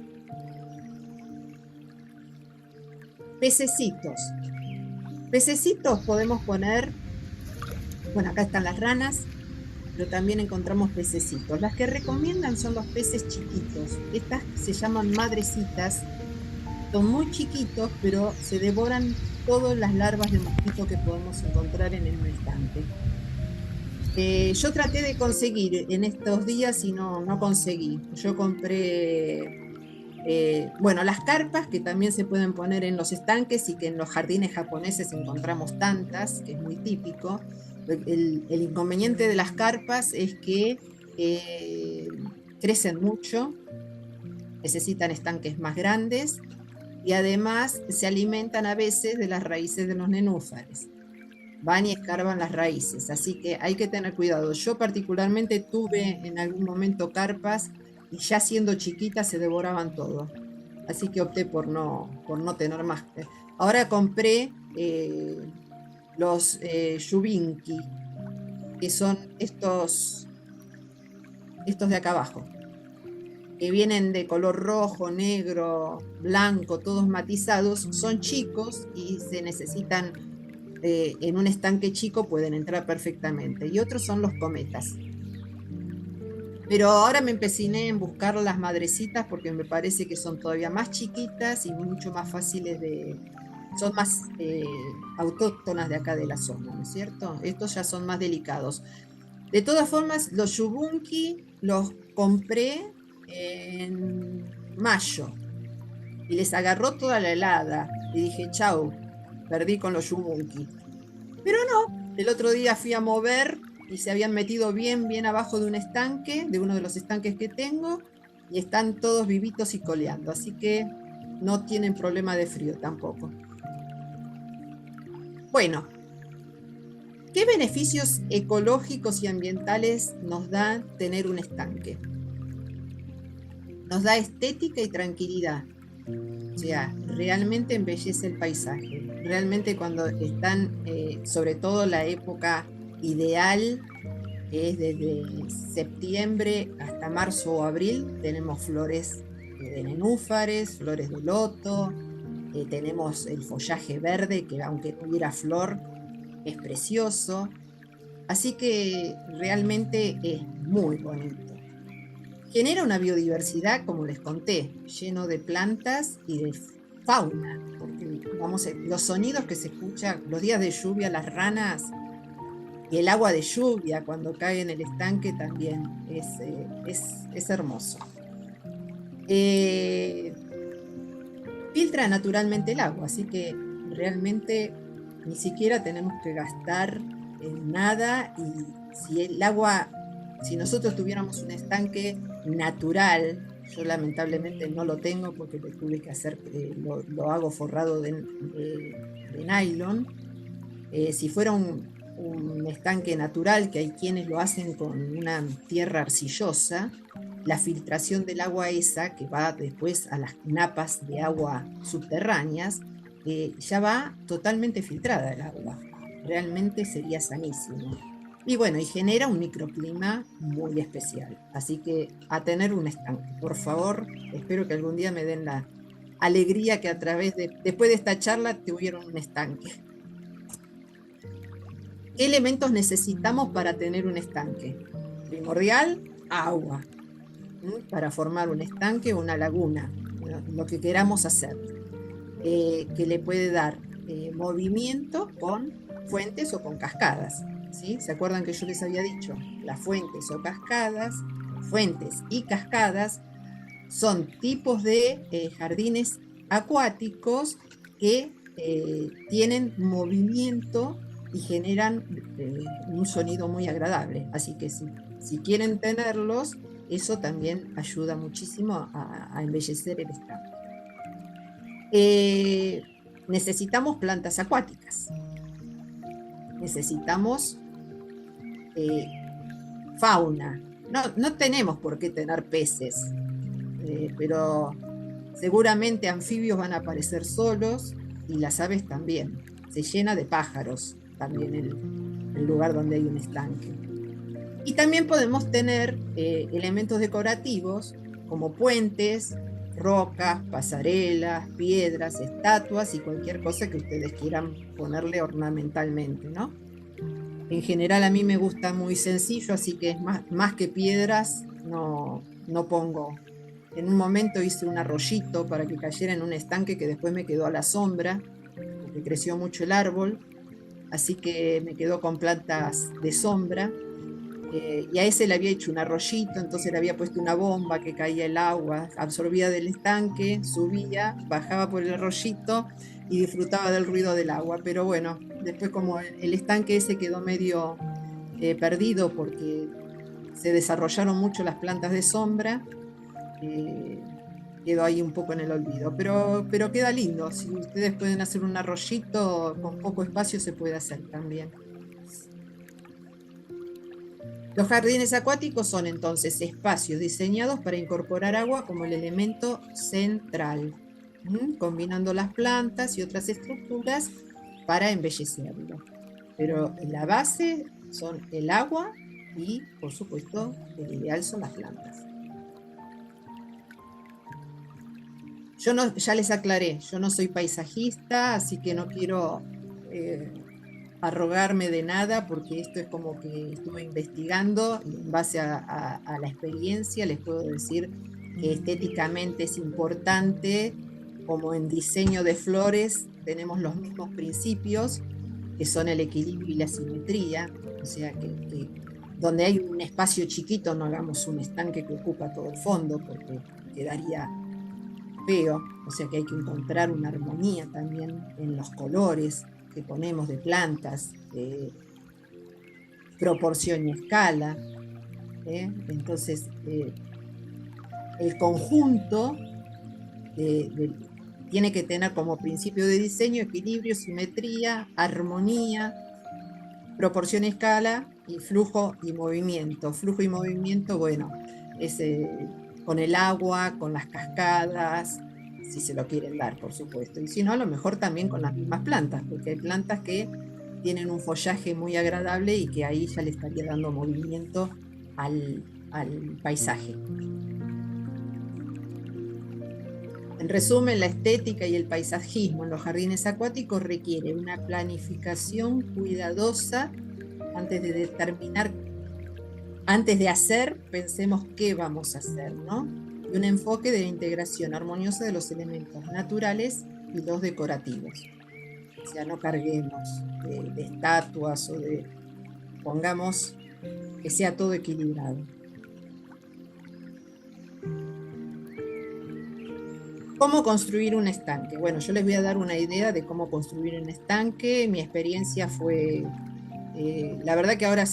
Pececitos. Pececitos podemos poner, bueno, acá están las ranas, pero también encontramos pececitos. Las que recomiendan son los peces chiquitos. Estas se llaman madrecitas. Son muy chiquitos, pero se devoran todas las larvas de mosquito que podemos encontrar en el estanque. Yo traté de conseguir en estos días y no conseguí. Yo compré, bueno, las carpas que también se pueden poner en los estanques y que en los jardines japoneses encontramos tantas, que es muy típico. El inconveniente de las carpas es que crecen mucho, necesitan estanques más grandes y además se alimentan a veces de las raíces de los nenúfares. Van y escarban las raíces, así que hay que tener cuidado. Yo particularmente tuve en algún momento carpas y ya siendo chiquita se devoraban todo. Así que opté por no tener más. Ahora compré los Yubinki, que son estos de acá abajo, que vienen de color rojo, negro, blanco, todos matizados. Son chicos y se necesitan, en un estanque chico pueden entrar perfectamente. Y otros son los cometas. Pero ahora me empeciné en buscar las madrecitas porque me parece que son todavía más chiquitas y mucho más fáciles son más autóctonas de acá de la zona, ¿no es cierto? Estos ya son más delicados. De todas formas, los Yubunki los compré en mayo y les agarró toda la helada y dije, chau, perdí con los Yubunki. Pero no, el otro día fui a mover y se habían metido bien abajo de un estanque, de uno de los estanques que tengo, y están todos vivitos y coleando, así que no tienen problema de frío tampoco. Bueno, ¿qué beneficios ecológicos y ambientales nos da tener un estanque? Nos da estética y tranquilidad. O sea, realmente embellece el paisaje. Realmente cuando están, sobre todo la época ideal, que es desde septiembre hasta marzo o abril, tenemos flores de nenúfares, flores de loto, tenemos el follaje verde, que aunque tuviera flor, es precioso. Así que realmente es muy bonito. Genera una biodiversidad, como les conté, lleno de plantas y de fauna. Porque, vamos, los sonidos que se escuchan, los días de lluvia, las ranas y el agua de lluvia cuando cae en el estanque también es hermoso. Filtra naturalmente el agua, así que realmente ni siquiera tenemos que gastar en nada. Y si el agua, si nosotros tuviéramos un estanque natural, yo lamentablemente no lo tengo porque lo tuve que hacer, lo hago forrado de nylon. Si fuera un estanque natural, que hay quienes lo hacen con una tierra arcillosa, la filtración del agua esa, que va después a las napas de agua subterráneas, ya va totalmente filtrada el agua. Realmente sería sanísimo. Y bueno, y genera un microclima muy especial. Así que a tener un estanque, por favor. Espero que algún día me den la alegría que después de esta charla tuvieron un estanque. ¿Qué elementos necesitamos para tener un estanque? Primordial, agua. Para formar un estanque o una laguna, lo que queramos hacer, que le puede dar movimiento con fuentes o con cascadas, ¿sí? ¿Se acuerdan que yo les había dicho? Las fuentes o cascadas, fuentes y cascadas son tipos de jardines acuáticos que tienen movimiento y generan un sonido muy agradable. Así que si quieren tenerlos, eso también ayuda muchísimo a embellecer el estanque. Necesitamos plantas acuáticas. Necesitamos fauna. No tenemos por qué tener peces, pero seguramente anfibios van a aparecer solos y las aves también. Se llena de pájaros también el lugar donde hay un estanque. Y también podemos tener elementos decorativos como puentes, rocas, pasarelas, piedras, estatuas y cualquier cosa que ustedes quieran ponerle ornamentalmente, ¿no? En general a mí me gusta muy sencillo, así que es más que piedras, no pongo. En un momento hice un arroyito para que cayera en un estanque que después me quedó a la sombra, porque creció mucho el árbol, así que me quedó con plantas de sombra. Y a ese le había hecho un arroyito, entonces le había puesto una bomba que caía el agua, absorbía del estanque, subía, bajaba por el arroyito y disfrutaba del ruido del agua. Pero bueno, después como el estanque ese quedó medio perdido porque se desarrollaron mucho las plantas de sombra, quedó ahí un poco en el olvido. Pero queda lindo, si ustedes pueden hacer un arroyito con poco espacio se puede hacer también. Los jardines acuáticos son entonces espacios diseñados para incorporar agua como el elemento central, combinando las plantas y otras estructuras para embellecerlo. Pero la base son el agua y, por supuesto, el ideal son las plantas. Ya les aclaré, yo no soy paisajista, así que no quiero arrogarme de nada, porque esto es como que estuve investigando y en base a la experiencia les puedo decir que estéticamente es importante, como en diseño de flores tenemos los mismos principios, que son el equilibrio y la simetría, o sea que donde hay un espacio chiquito no hagamos un estanque que ocupa todo el fondo, porque quedaría feo, o sea que hay que encontrar una armonía también en los colores que ponemos de plantas, proporción y escala. Entonces, el conjunto tiene que tener como principio de diseño equilibrio, simetría, armonía, proporción y escala, y flujo y movimiento. Flujo y movimiento, bueno, es con el agua, con las cascadas, si se lo quieren dar, por supuesto. Y si no, a lo mejor también con las mismas plantas, porque hay plantas que tienen un follaje muy agradable y que ahí ya le estaría dando movimiento al paisaje. En resumen, la estética y el paisajismo en los jardines acuáticos requiere una planificación cuidadosa antes de determinar. Antes de hacer, pensemos qué vamos a hacer, ¿no? Y un enfoque de la integración armoniosa de los elementos naturales y los decorativos. O sea, no carguemos de estatuas o de... Pongamos que sea todo equilibrado. ¿Cómo construir un estanque? Bueno, yo les voy a dar una idea de cómo construir un estanque. Mi experiencia fue... la verdad que ahora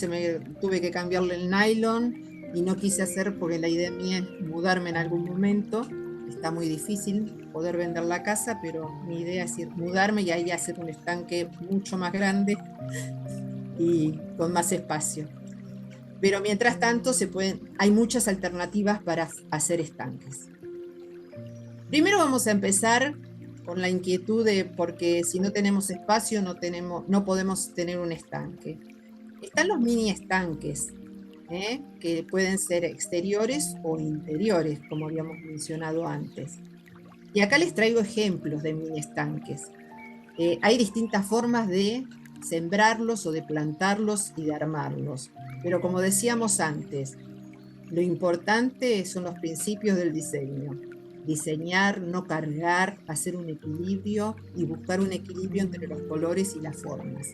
tuve que cambiarle el nylon y no quise hacer porque la idea mía es mudarme en algún momento. Está muy difícil poder vender la casa, pero mi idea es mudarme y ahí hacer un estanque mucho más grande y con más espacio. Pero mientras tanto hay muchas alternativas para hacer estanques. Primero vamos a empezar con la inquietud de porque si no tenemos espacio no podemos tener un estanque. Están los mini estanques, que pueden ser exteriores o interiores, como habíamos mencionado antes. Y acá les traigo ejemplos de mini estanques. Hay distintas formas de sembrarlos o de plantarlos y de armarlos. Pero como decíamos antes, lo importante son los principios del diseño. Diseñar, no cargar, hacer un equilibrio y buscar un equilibrio entre los colores y las formas.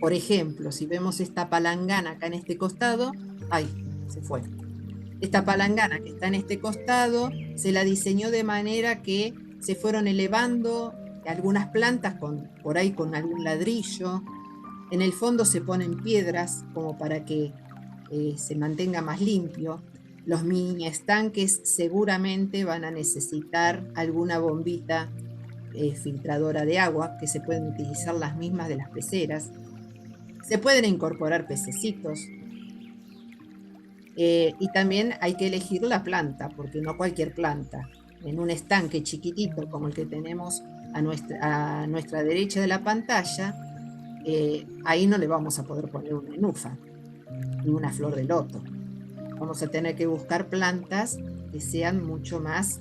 Por ejemplo, si vemos esta palangana acá en este costado, ¡ay! Se fue. Esta palangana que está en este costado se la diseñó de manera que se fueron elevando algunas plantas por ahí con algún ladrillo. En el fondo se ponen piedras como para que se mantenga más limpio. Los mini estanques seguramente van a necesitar alguna bombita filtradora de agua, que se pueden utilizar las mismas de las peceras. Se pueden incorporar pececitos. Y también hay que elegir la planta, porque no cualquier planta. En un estanque chiquitito como el que tenemos a nuestra derecha de la pantalla, ahí no le vamos a poder poner una nenufa ni una flor de loto. Vamos a tener que buscar plantas que sean mucho más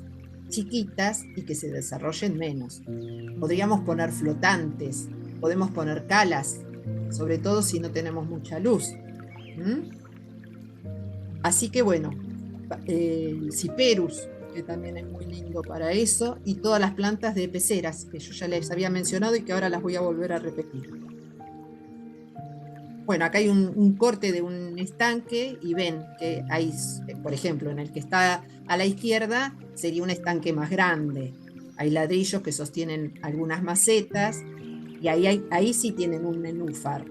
chiquitas y que se desarrollen menos. Podríamos poner flotantes, podemos poner calas, sobre todo si no tenemos mucha luz. Así que bueno, el Cyperus, que también es muy lindo para eso, y todas las plantas de peceras, que yo ya les había mencionado y que ahora las voy a volver a repetir. Bueno, acá hay un corte de un estanque y ven que hay, por ejemplo, en el que está a la izquierda sería un estanque más grande. Hay ladrillos que sostienen algunas macetas y ahí sí tienen un nenúfar,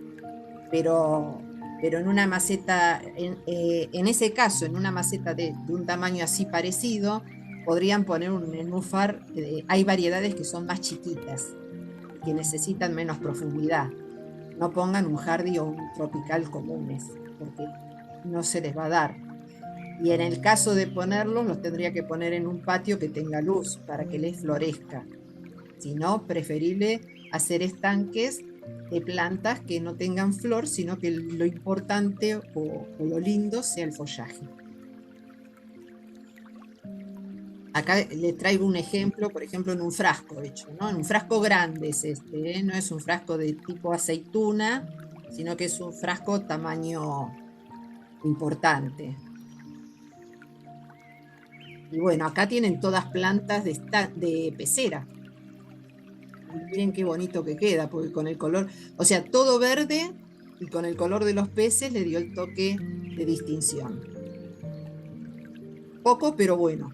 pero en una maceta, en ese caso, en una maceta de un tamaño así parecido, podrían poner un nenúfar. Hay variedades que son más chiquitas, que necesitan menos profundidad. No pongan un jardí o un tropical comunes, porque no se les va a dar. Y en el caso de ponerlos, los tendría que poner en un patio que tenga luz para que les florezca. Si no, preferible hacer estanques de plantas que no tengan flor, sino que lo importante o lo lindo sea el follaje. Acá les traigo un ejemplo, por ejemplo, en un frasco hecho, ¿no? En un frasco grande es este, ¿eh? No es un frasco de tipo aceituna, sino que es un frasco tamaño importante. Y bueno, acá tienen todas plantas de pecera. Miren qué bonito que queda, porque con el color, o sea, todo verde y con el color de los peces le dio el toque de distinción. Poco, pero bueno.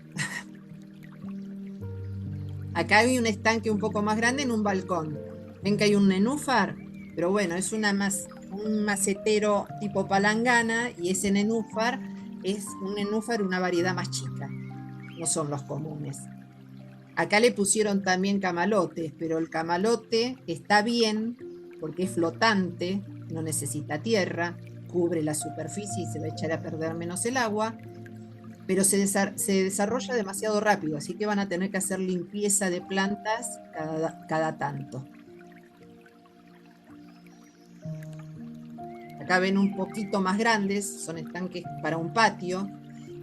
Acá hay un estanque un poco más grande en un balcón. Ven que hay un nenúfar, pero bueno, es un macetero tipo palangana, y ese nenúfar es un nenúfar, una variedad más chica. No son los comunes. Acá le pusieron también camalotes, pero el camalote está bien porque es flotante, no necesita tierra, cubre la superficie y se va a echar a perder menos el agua, pero se desarrolla demasiado rápido, así que van a tener que hacer limpieza de plantas cada tanto. Acá ven un poquito más grandes, son estanques para un patio,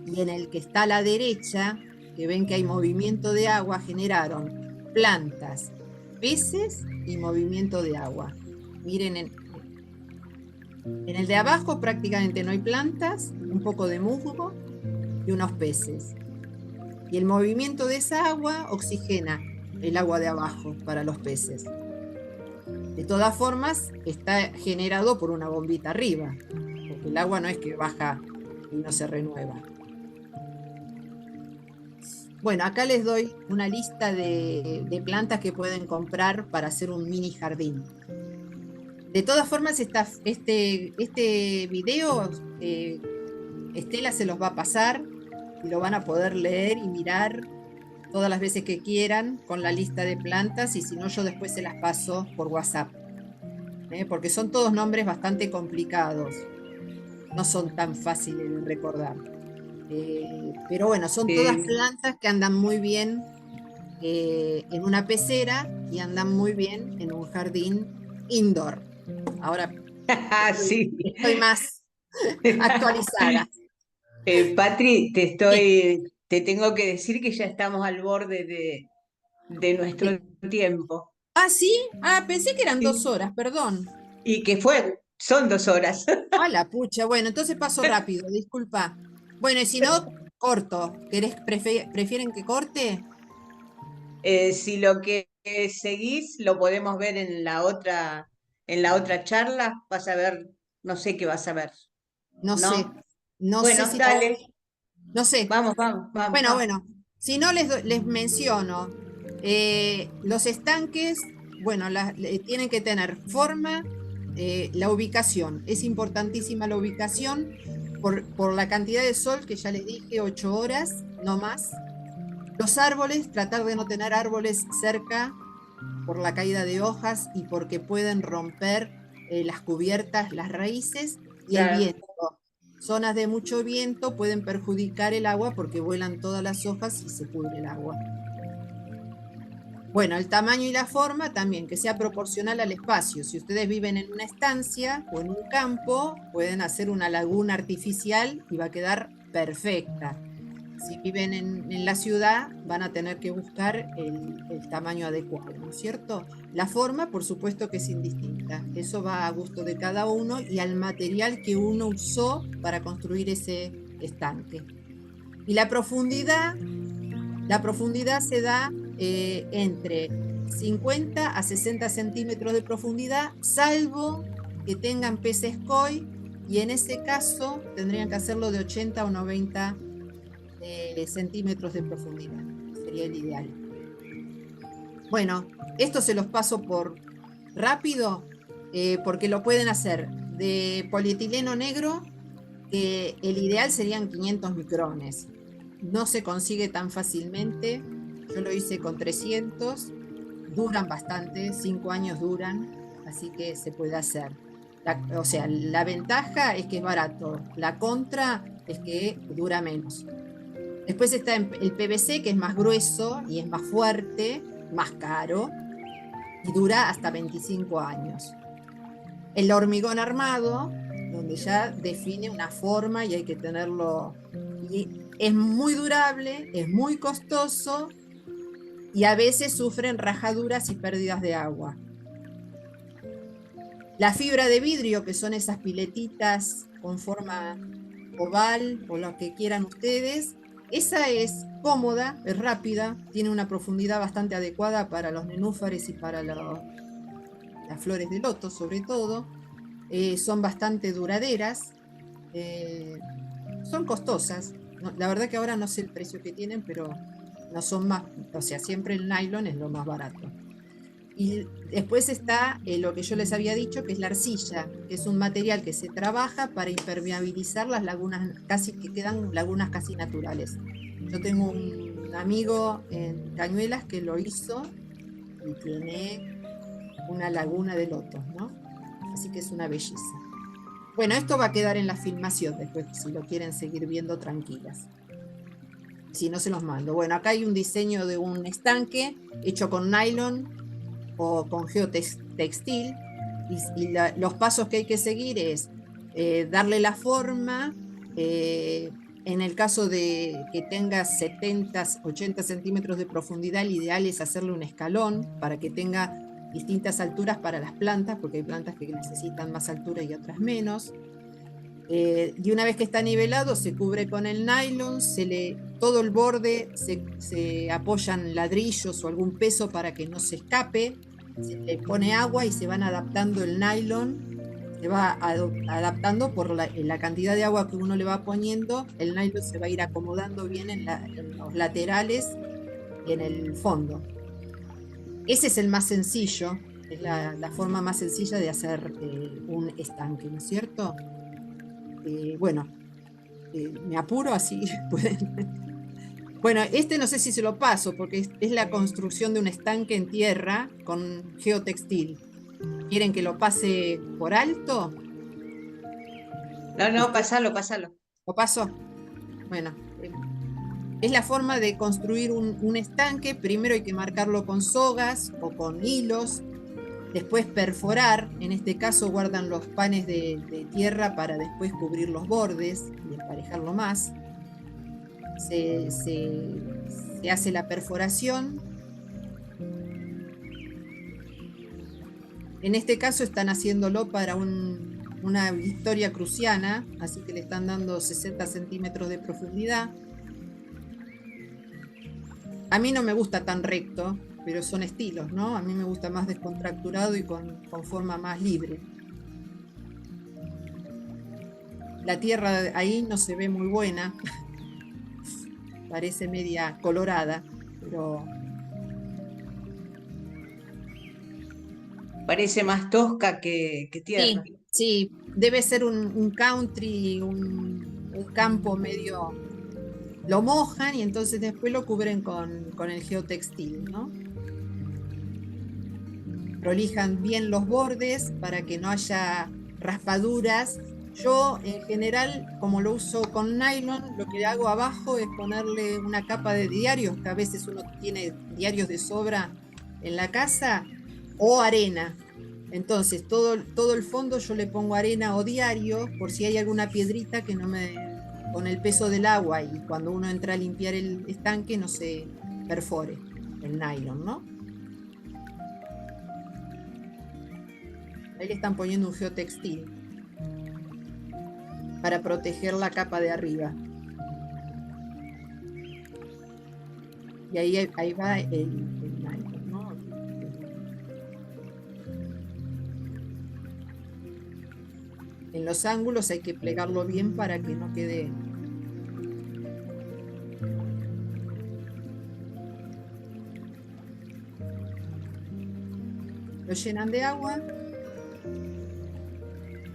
y en el que está a la derecha, que ven que hay movimiento de agua, generaron plantas, peces y movimiento de agua. Miren, en el de abajo prácticamente no hay plantas, un poco de musgo y unos peces. Y el movimiento de esa agua oxigena el agua de abajo para los peces. De todas formas, está generado por una bombita arriba, porque el agua no es que baja y no se renueva. Bueno, acá les doy una lista de plantas que pueden comprar para hacer un mini jardín. De todas formas, este video, Estela se los va a pasar y lo van a poder leer y mirar todas las veces que quieran con la lista de plantas, y si no, yo después se las paso por WhatsApp, porque son todos nombres bastante complicados, no son tan fáciles de recordar. Pero bueno, son todas plantas que andan muy bien en una pecera y andan muy bien en un jardín indoor. Ahora sí. estoy más actualizada. Patri, te tengo que decir que ya estamos al borde de nuestro tiempo. Ah, ¿sí? Ah, pensé que eran 2 horas, perdón. Y que son 2 horas. Ah, la pucha, bueno, entonces paso rápido, disculpa. Bueno, y si no, corto. ¿Prefieren que corte? Si lo que seguís lo podemos ver en la otra charla, vas a ver, no sé qué vas a ver. No sé. No Bueno, sé si dale. No sé. Vamos. Bueno. Si no, les menciono. Los estanques, bueno, tienen que tener forma, la ubicación. Es importantísima la ubicación por la cantidad de sol que ya les dije, 8 horas, no más. Los árboles, tratar de no tener árboles cerca por la caída de hojas y porque pueden romper las cubiertas, las raíces, y Claro. el viento. Zonas de mucho viento pueden perjudicar el agua porque vuelan todas las hojas y se pudre el agua. Bueno, el tamaño y la forma también, que sea proporcional al espacio. Si ustedes viven en una estancia o en un campo, pueden hacer una laguna artificial y va a quedar perfecta. si viven en la ciudad, van a tener que buscar el tamaño adecuado, ¿no es cierto? La forma, por supuesto que es indistinta. Eso va a gusto de cada uno y al material que uno usó para construir ese estanque. Y la profundidad se da entre 50 a 60 centímetros de profundidad, salvo que tengan peces koi, y en ese caso tendrían que hacerlo de 80 o 90 centímetros de profundidad. Sería el ideal. Bueno, esto se los paso por rápido, porque lo pueden hacer de polietileno negro, que el ideal serían 500 micrones. No se consigue tan fácilmente. Yo lo hice con 300. Duran bastante, 5 años duran, así que se puede hacer. O sea, la ventaja es que es barato, la contra es que dura menos. Después está el PVC, que es más grueso y es más fuerte, más caro, y dura hasta 25 años. El hormigón armado, donde ya define una forma y hay que tenerlo, y es muy durable, es muy costoso, y a veces sufren rajaduras y pérdidas de agua. La fibra de vidrio, que son esas piletitas con forma oval o lo que quieran ustedes, esa es cómoda, es rápida, tiene una profundidad bastante adecuada para los nenúfares y para las flores de loto, sobre todo. Son bastante duraderas, son costosas. La verdad que ahora no sé el precio que tienen, pero no son más, o sea, siempre el nylon es lo más barato. Y después está lo que yo les había dicho, que es la arcilla, que es un material que se trabaja para impermeabilizar las lagunas, que quedan lagunas casi naturales. Yo tengo un amigo en Cañuelas que lo hizo y tiene una laguna de lotos, ¿no? Así que es una belleza. Bueno, esto va a quedar en la filmación después, si lo quieren seguir viendo tranquilas. Si no, se los mando. Bueno, acá hay un diseño de un estanque hecho con nylon o con geotextil, y los pasos que hay que seguir es darle la forma. En el caso de que tenga 70, 80 centímetros de profundidad, el ideal es hacerle un escalón para que tenga distintas alturas para las plantas, porque hay plantas que necesitan más altura y otras menos. Y una vez que está nivelado, se cubre con el nylon, todo el borde se apoyan ladrillos o algún peso para que no se escape, se le pone agua y se van adaptando el nylon, se va adaptando por la cantidad de agua que uno le va poniendo, el nylon se va a ir acomodando bien en los laterales y en el fondo. Ese es el más sencillo, es la forma más sencilla de hacer un estanque, ¿no es cierto? Bueno, me apuro así pueden. Bueno, no sé si se lo paso porque es la construcción de un estanque en tierra con geotextil. ¿Quieren que lo pase por alto? No, pasalo. ¿Lo paso? Bueno, es la forma de construir un estanque. Primero hay que marcarlo con sogas o con hilos. Después perforar, en este caso guardan los panes de tierra para después cubrir los bordes y emparejarlo más. Se hace la perforación. En este caso están haciéndolo para una victoria cruciana, así que le están dando 60 centímetros de profundidad. A mí no me gusta tan recto, pero son estilos, ¿no? A mí me gusta más descontracturado y con forma más libre. La tierra ahí no se ve muy buena, parece media colorada, pero... Parece más tosca que tierra. Sí, debe ser un country, un campo medio... Lo mojan y entonces después lo cubren con el geotextil, ¿no? Prolijan bien los bordes para que no haya raspaduras. Yo en general, como lo uso con nylon, lo que hago abajo es ponerle una capa de diarios, que a veces uno tiene diarios de sobra en la casa, o arena. Entonces todo el fondo yo le pongo arena o diario por si hay alguna piedrita que no me con el peso del agua y cuando uno entra a limpiar el estanque no se perfore el nylon, ¿no? Ahí le están poniendo un geotextil para proteger la capa de arriba. Y ahí va el nylon, ¿no? En los ángulos hay que plegarlo bien para que no quede. Lo llenan de agua.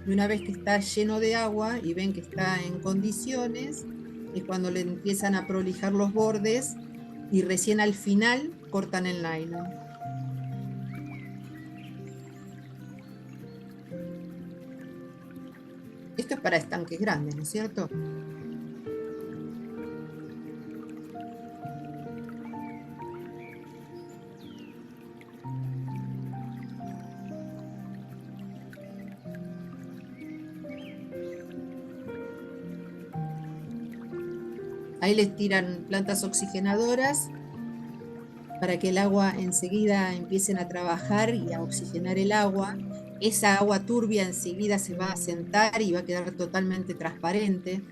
Y una vez que está lleno de agua y ven que está en condiciones, es cuando le empiezan a prolijar los bordes y recién al final cortan el nylon. Esto es para estanques grandes, ¿no es cierto? Ahí les tiran plantas oxigenadoras para que el agua enseguida empiecen a trabajar y a oxigenar el agua. Esa agua turbia enseguida se va a sentar y va a quedar totalmente transparente.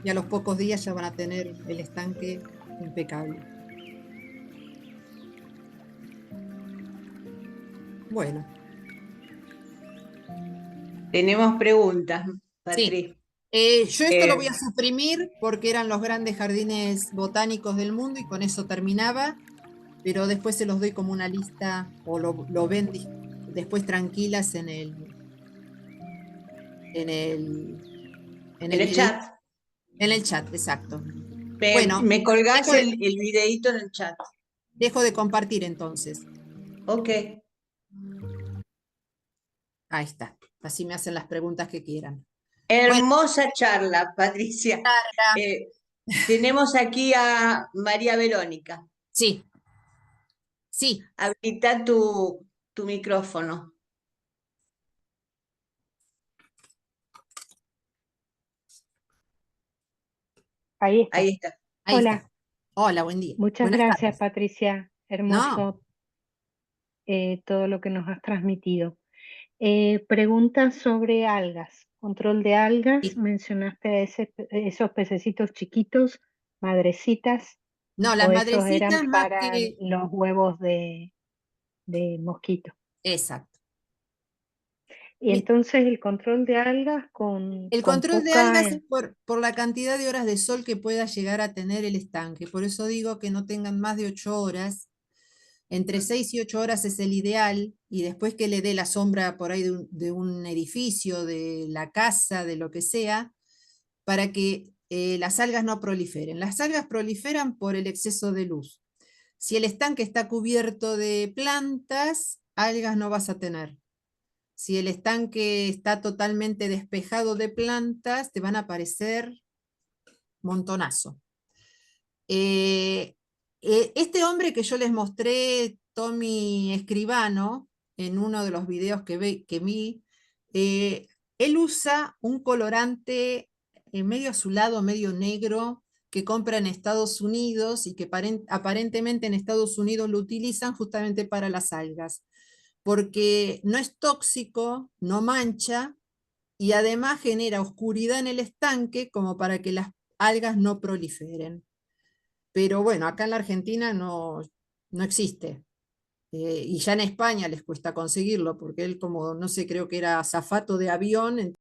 Y a los pocos días ya van a tener el estanque impecable. Bueno. Tenemos preguntas, Patri. Sí. Yo esto lo voy a suprimir porque eran los grandes jardines botánicos del mundo y con eso terminaba, pero después se los doy como una lista o lo ven después tranquilas en el chat. En el chat, exacto. Bueno, me colgás el videíto en el chat. Dejo de compartir entonces. Ok. Ahí está. Así me hacen las preguntas que quieran. Hermosa charla, Patricia. Tenemos aquí a María Verónica. Sí. Sí. Habilita tu micrófono. Ahí está. Ahí está. Hola. Está. Hola, buen día. Muchas Buenas gracias, tardes. Patricia. Hermoso todo lo que nos has transmitido. Preguntas sobre algas. Control de algas. Sí. Mencionaste a esos pececitos chiquitos, madrecitas. No, las madrecitas eran más para que los huevos de mosquito. Exacto. Y entonces el control de algas El control de algas es por la cantidad de horas de sol que pueda llegar a tener el estanque. Por eso digo que no tengan más de 8 horas. Entre 6 y 8 horas es el ideal, y después que le dé la sombra por ahí de un edificio, de la casa, de lo que sea, para que las algas no proliferen. Las algas proliferan por el exceso de luz. Si el estanque está cubierto de plantas, algas no vas a tener. Si el estanque está totalmente despejado de plantas, te van a aparecer montonazo. Este hombre que yo les mostré, Tommy Escribano, en uno de los videos que vi, él usa un colorante medio azulado, medio negro, que compra en Estados Unidos y que aparentemente en Estados Unidos lo utilizan justamente para las algas, porque no es tóxico, no mancha y además genera oscuridad en el estanque como para que las algas no proliferen. Pero bueno, acá en la Argentina no existe. Y ya en España les cuesta conseguirlo, porque él como, no sé, creo que era azafato de avión,